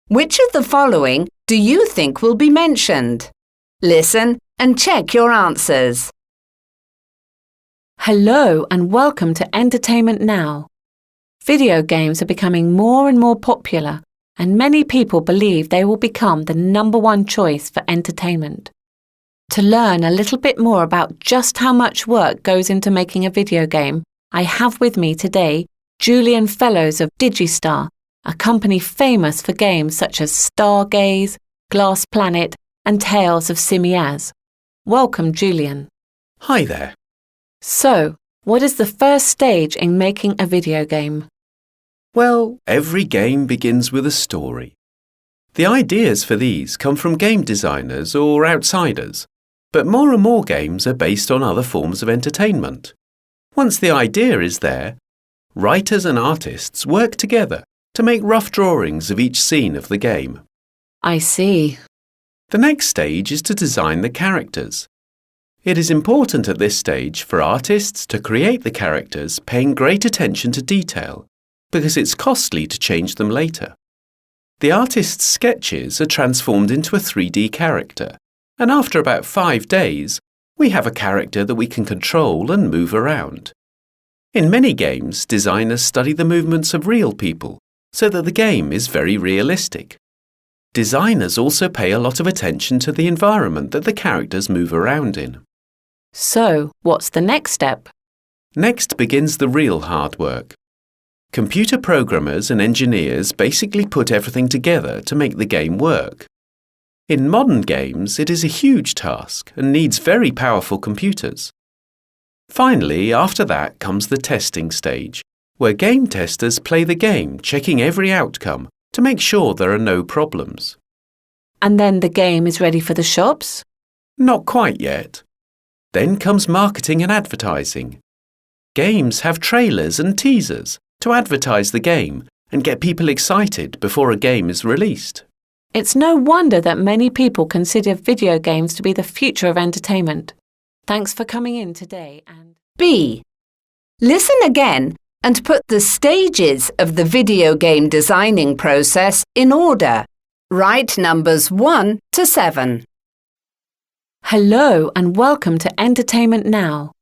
Which of the following do you think will be mentioned? Listen and check your answers. Hello and welcome to Entertainment Now. Video games are becoming more and more popular, and many people believe they will become the #1 choice for entertainment. To learn a little bit more about just how much work goes into making a video game, I have with me today Julian Fellows of Digistar, a company famous for games such as Stargaze, Glass Planet, and Tales of Simiaz. Welcome, Julian. Hi there. So, what is the first stage in making a video game? Well, every game begins with a story. The ideas for these come from game designers or outsiders, but more and more games are based on other forms of entertainment. Once the idea is there, writers and artists work together to make rough drawings of each scene of the game. I see. The next stage is to design the characters. It is important at this stage for artists to create the characters paying great attention to detail, because it's costly to change them later. The artist's sketches are transformed into a 3D character, and after about 5 days, we have a character that we can control and move around. In many games, designers study the movements of real people so that the game is very realistic. Designers also pay a lot of attention to the environment that the characters move around in. So, what's the next step? Next begins the real hard work. Computer programmers and engineers basically put everything together to make the game work. In modern games, it is a huge task and needs very powerful computers. Finally, after that comes the testing stage, where game testers play the game, checking every outcome to make sure there are no problems. And then the game is ready for the shops? Not quite yet. Then comes marketing and advertising. Games have trailers and teasers to advertise the game and get people excited before a game is released. It's no wonder that many people consider video games to be the future of entertainment. Thanks for coming in today and... B. Listen again and put the stages of the video game designing process in order. Write numbers 1 to 7. Hello and welcome to Entertainment Now.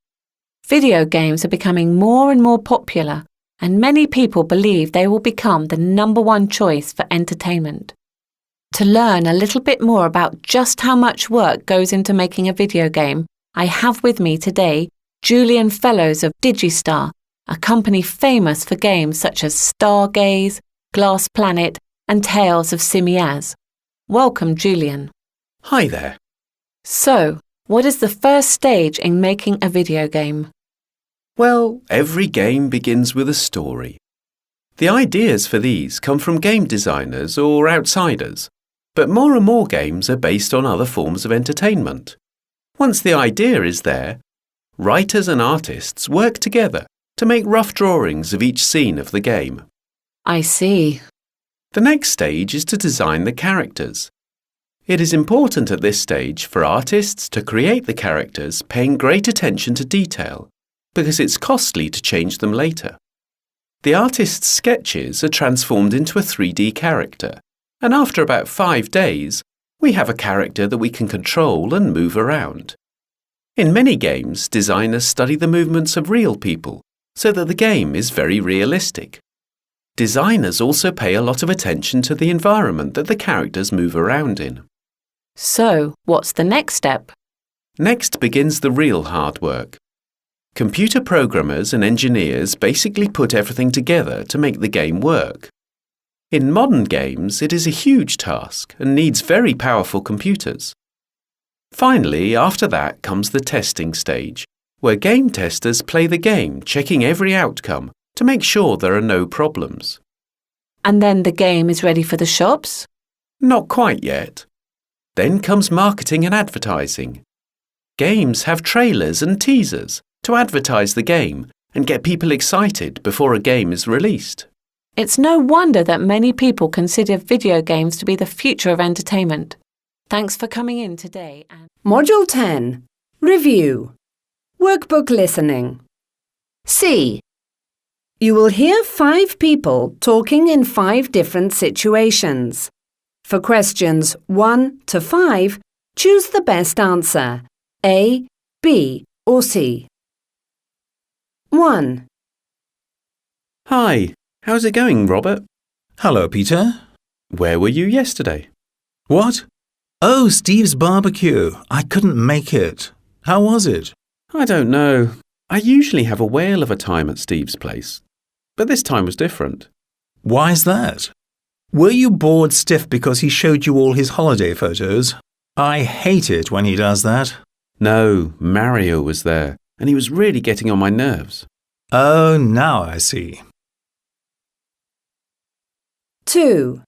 Video games are becoming more and more popular, and many people believe they will become the #1 choice for entertainment. To learn a little bit more about just how much work goes into making a video game, I have with me today Julian Fellows of Digistar, a company famous for games such as Stargaze, Glass Planet, and Tales of Simiaz. Welcome, Julian. Hi there. So, what is the first stage in making a video game? Well, every game begins with a story. The ideas for these come from game designers or outsiders, but more and more games are based on other forms of entertainment. Once the idea is there, writers and artists work together to make rough drawings of each scene of the game. I see. The next stage is to design the characters. It is important at this stage for artists to create the characters paying great attention to detail, because it's costly to change them later. The artist's sketches are transformed into a 3D character, and after about 5 days, we have a character that we can control and move around. In many games, designers study the movements of real people so that the game is very realistic. Designers also pay a lot of attention to the environment that the characters move around in. So, what's the next step? Next begins the real hard work. Computer programmers and engineers basically put everything together to make the game work. In modern games, it is a huge task and needs very powerful computers. Finally, after that comes the testing stage, where game testers play the game, checking every outcome to make sure there are no problems. And then the game is ready for the shops? Not quite yet. Then comes marketing and advertising. Games have trailers and teasers to advertise the game and get people excited before a game is released. It's no wonder that many people consider video games to be the future of entertainment. Thanks for coming in today. Module 10. Review. Workbook listening. C. You will hear 5 people talking in 5 different situations. For questions 1 to 5, choose the best answer, A, B, or C. 1. Hi, how's it going, Robert? Hello, Peter. Where were you yesterday? What? Oh, Steve's barbecue. I couldn't make it. How was it? I don't know. I usually have a whale of a time at Steve's place, but this time was different. Why's that? Were you bored stiff because he showed you all his holiday photos? I hate it when he does that. No, Mario was there, and he was really getting on my nerves. Oh, now I see. 2.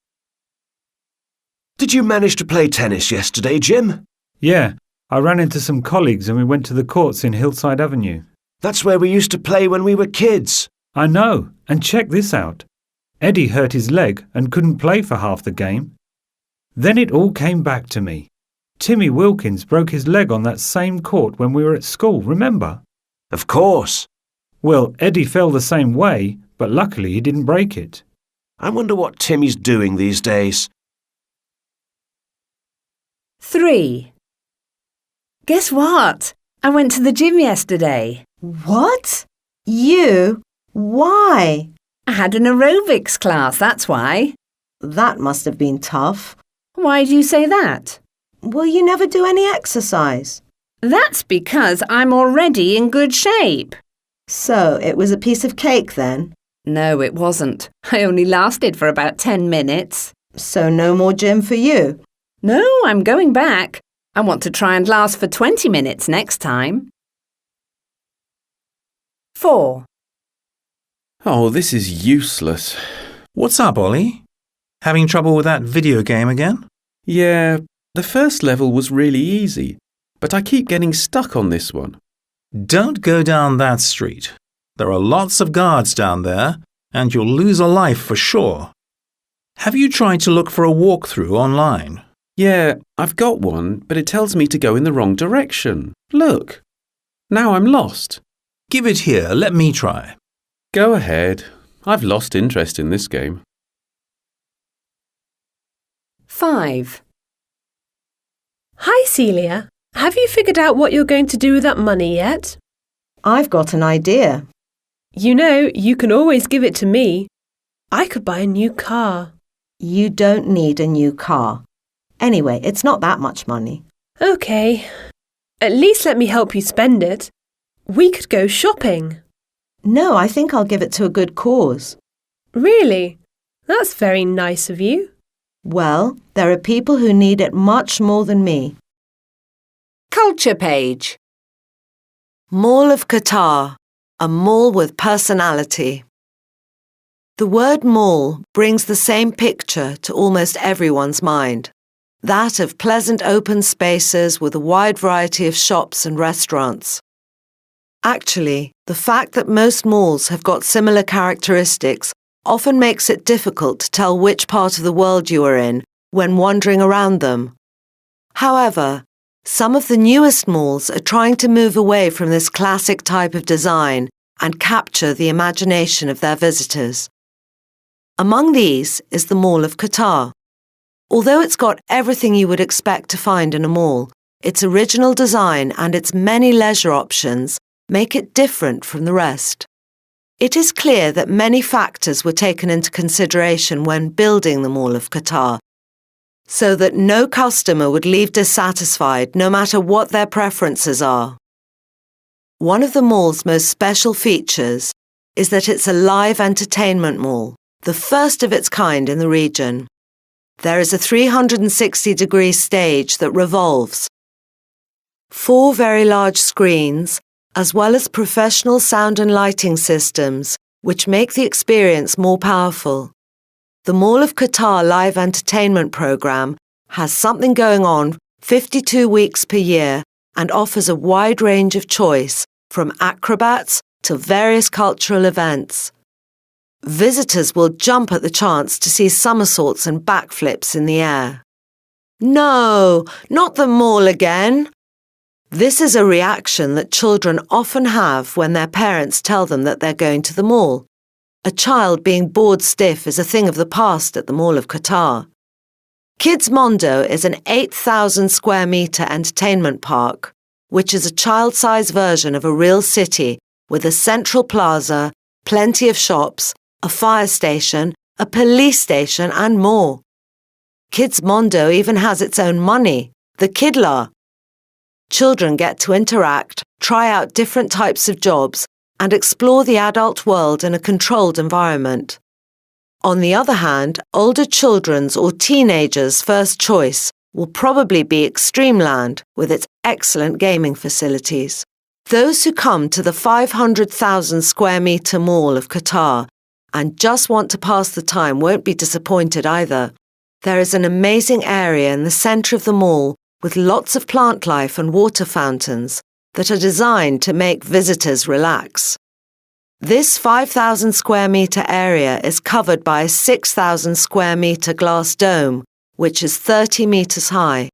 Did you manage to play tennis yesterday, Jim? Yeah, I ran into some colleagues and we went to the courts in Hillside Avenue. That's where we used to play when we were kids. I know, and check this out. Eddie hurt his leg and couldn't play for half the game. Then it all came back to me. Timmy Wilkins broke his leg on that same court when we were at school, remember? Of course. Well, Eddie fell the same way, but luckily he didn't break it. I wonder what Timmy's doing these days. 3. Guess what? I went to the gym yesterday. What? You? Why? I had an aerobics class, that's why. That must have been tough. Why do you say that? Well, you never do any exercise. That's because I'm already in good shape. So, it was a piece of cake then? No, it wasn't. I only lasted for about 10 minutes. So no more gym for you? No, I'm going back. I want to try and last for 20 minutes next time. 4. Oh, this is useless. What's up, Ollie? Having trouble with that video game again? Yeah, the first level was really easy, but I keep getting stuck on this one. Don't go down that street. There are lots of guards down there, and you'll lose a life for sure. Have you tried to look for a walkthrough online? Yeah, I've got one, but it tells me to go in the wrong direction. Look. Now I'm lost. Give it here. Let me try. Go ahead. I've lost interest in this game. 5. Hi, Celia. Have you figured out what you're going to do with that money yet? I've got an idea. You know, you can always give it to me. I could buy a new car. You don't need a new car. Anyway, it's not that much money. OK. At least let me help you spend it. We could go shopping. No, I think I'll give it to a good cause. Really? That's very nice of you. Well, there are people who need it much more than me. Culture page. Mall of Qatar, a mall with personality. The word mall brings the same picture to almost everyone's mind. That of pleasant open spaces with a wide variety of shops and restaurants. Actually, the fact that most malls have got similar characteristics often makes it difficult to tell which part of the world you are in when wandering around them. However, some of the newest malls are trying to move away from this classic type of design and capture the imagination of their visitors. Among these is the Mall of Qatar. Although it's got everything you would expect to find in a mall, its original design and its many leisure options make it different from the rest. It is clear that many factors were taken into consideration when building the Mall of Qatar, so that no customer would leave dissatisfied no matter what their preferences are. One of the mall's most special features is that it's a live entertainment mall, the first of its kind in the region. There is a 360-degree stage that revolves. 4 very large screens, as well as professional sound and lighting systems, which make the experience more powerful. The Mall of Qatar live entertainment program has something going on 52 weeks per year and offers a wide range of choice, from acrobats to various cultural events. Visitors will jump at the chance to see somersaults and backflips in the air. No, not the mall again! This is a reaction that children often have when their parents tell them that they're going to the mall. A child being bored stiff is a thing of the past at the Mall of Qatar. Kids Mondo is an 8,000 square metre entertainment park, which is a child-size version of a real city with a central plaza, plenty of shops, a fire station, a police station and more. Kids Mondo even has its own money, the Kidla. Children get to interact, try out different types of jobs and explore the adult world in a controlled environment. On the other hand, older children's or teenagers' first choice will probably be Extremeland with its excellent gaming facilities. Those who come to the 500,000 square metre Mall of Qatar and just want to pass the time won't be disappointed either. There is an amazing area in the centre of the mall with lots of plant life and water fountains that are designed to make visitors relax. This 5,000 square metre area is covered by a 6,000 square metre glass dome, which is 30 metres high.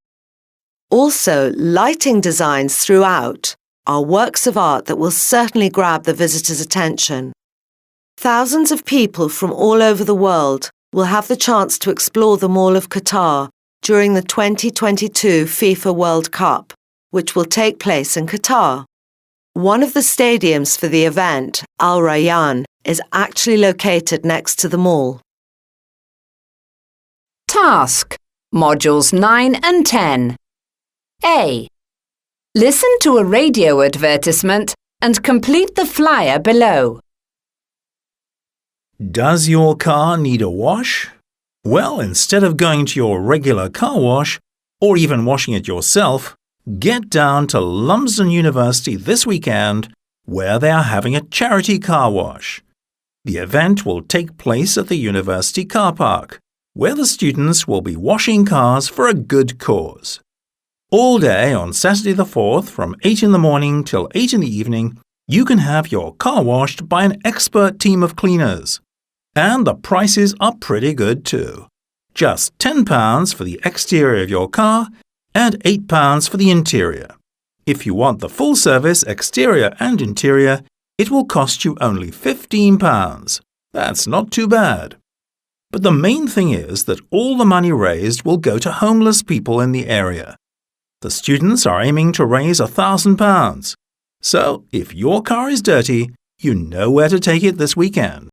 Also, lighting designs throughout are works of art that will certainly grab the visitor's attention. Thousands of people from all over the world will have the chance to explore the Mall of Qatar during the 2022 FIFA World Cup, which will take place in Qatar. One of the stadiums for the event, Al Rayyan, is actually located next to the mall. Task, Modules 9 and 10. A. Listen to a radio advertisement and complete the flyer below. Does your car need a wash? Well, instead of going to your regular car wash, or even washing it yourself, get down to Lumsden University this weekend, where they are having a charity car wash. The event will take place at the university car park, where the students will be washing cars for a good cause. All day on Saturday the 4th from 8 in the morning till 8 in the evening, you can have your car washed by an expert team of cleaners. And the prices are pretty good too. Just £10 for the exterior of your car and £8 for the interior. If you want the full service exterior and interior, it will cost you only £15. That's not too bad. But the main thing is that all the money raised will go to homeless people in the area. The students are aiming to raise £1,000. So, if your car is dirty, you know where to take it this weekend.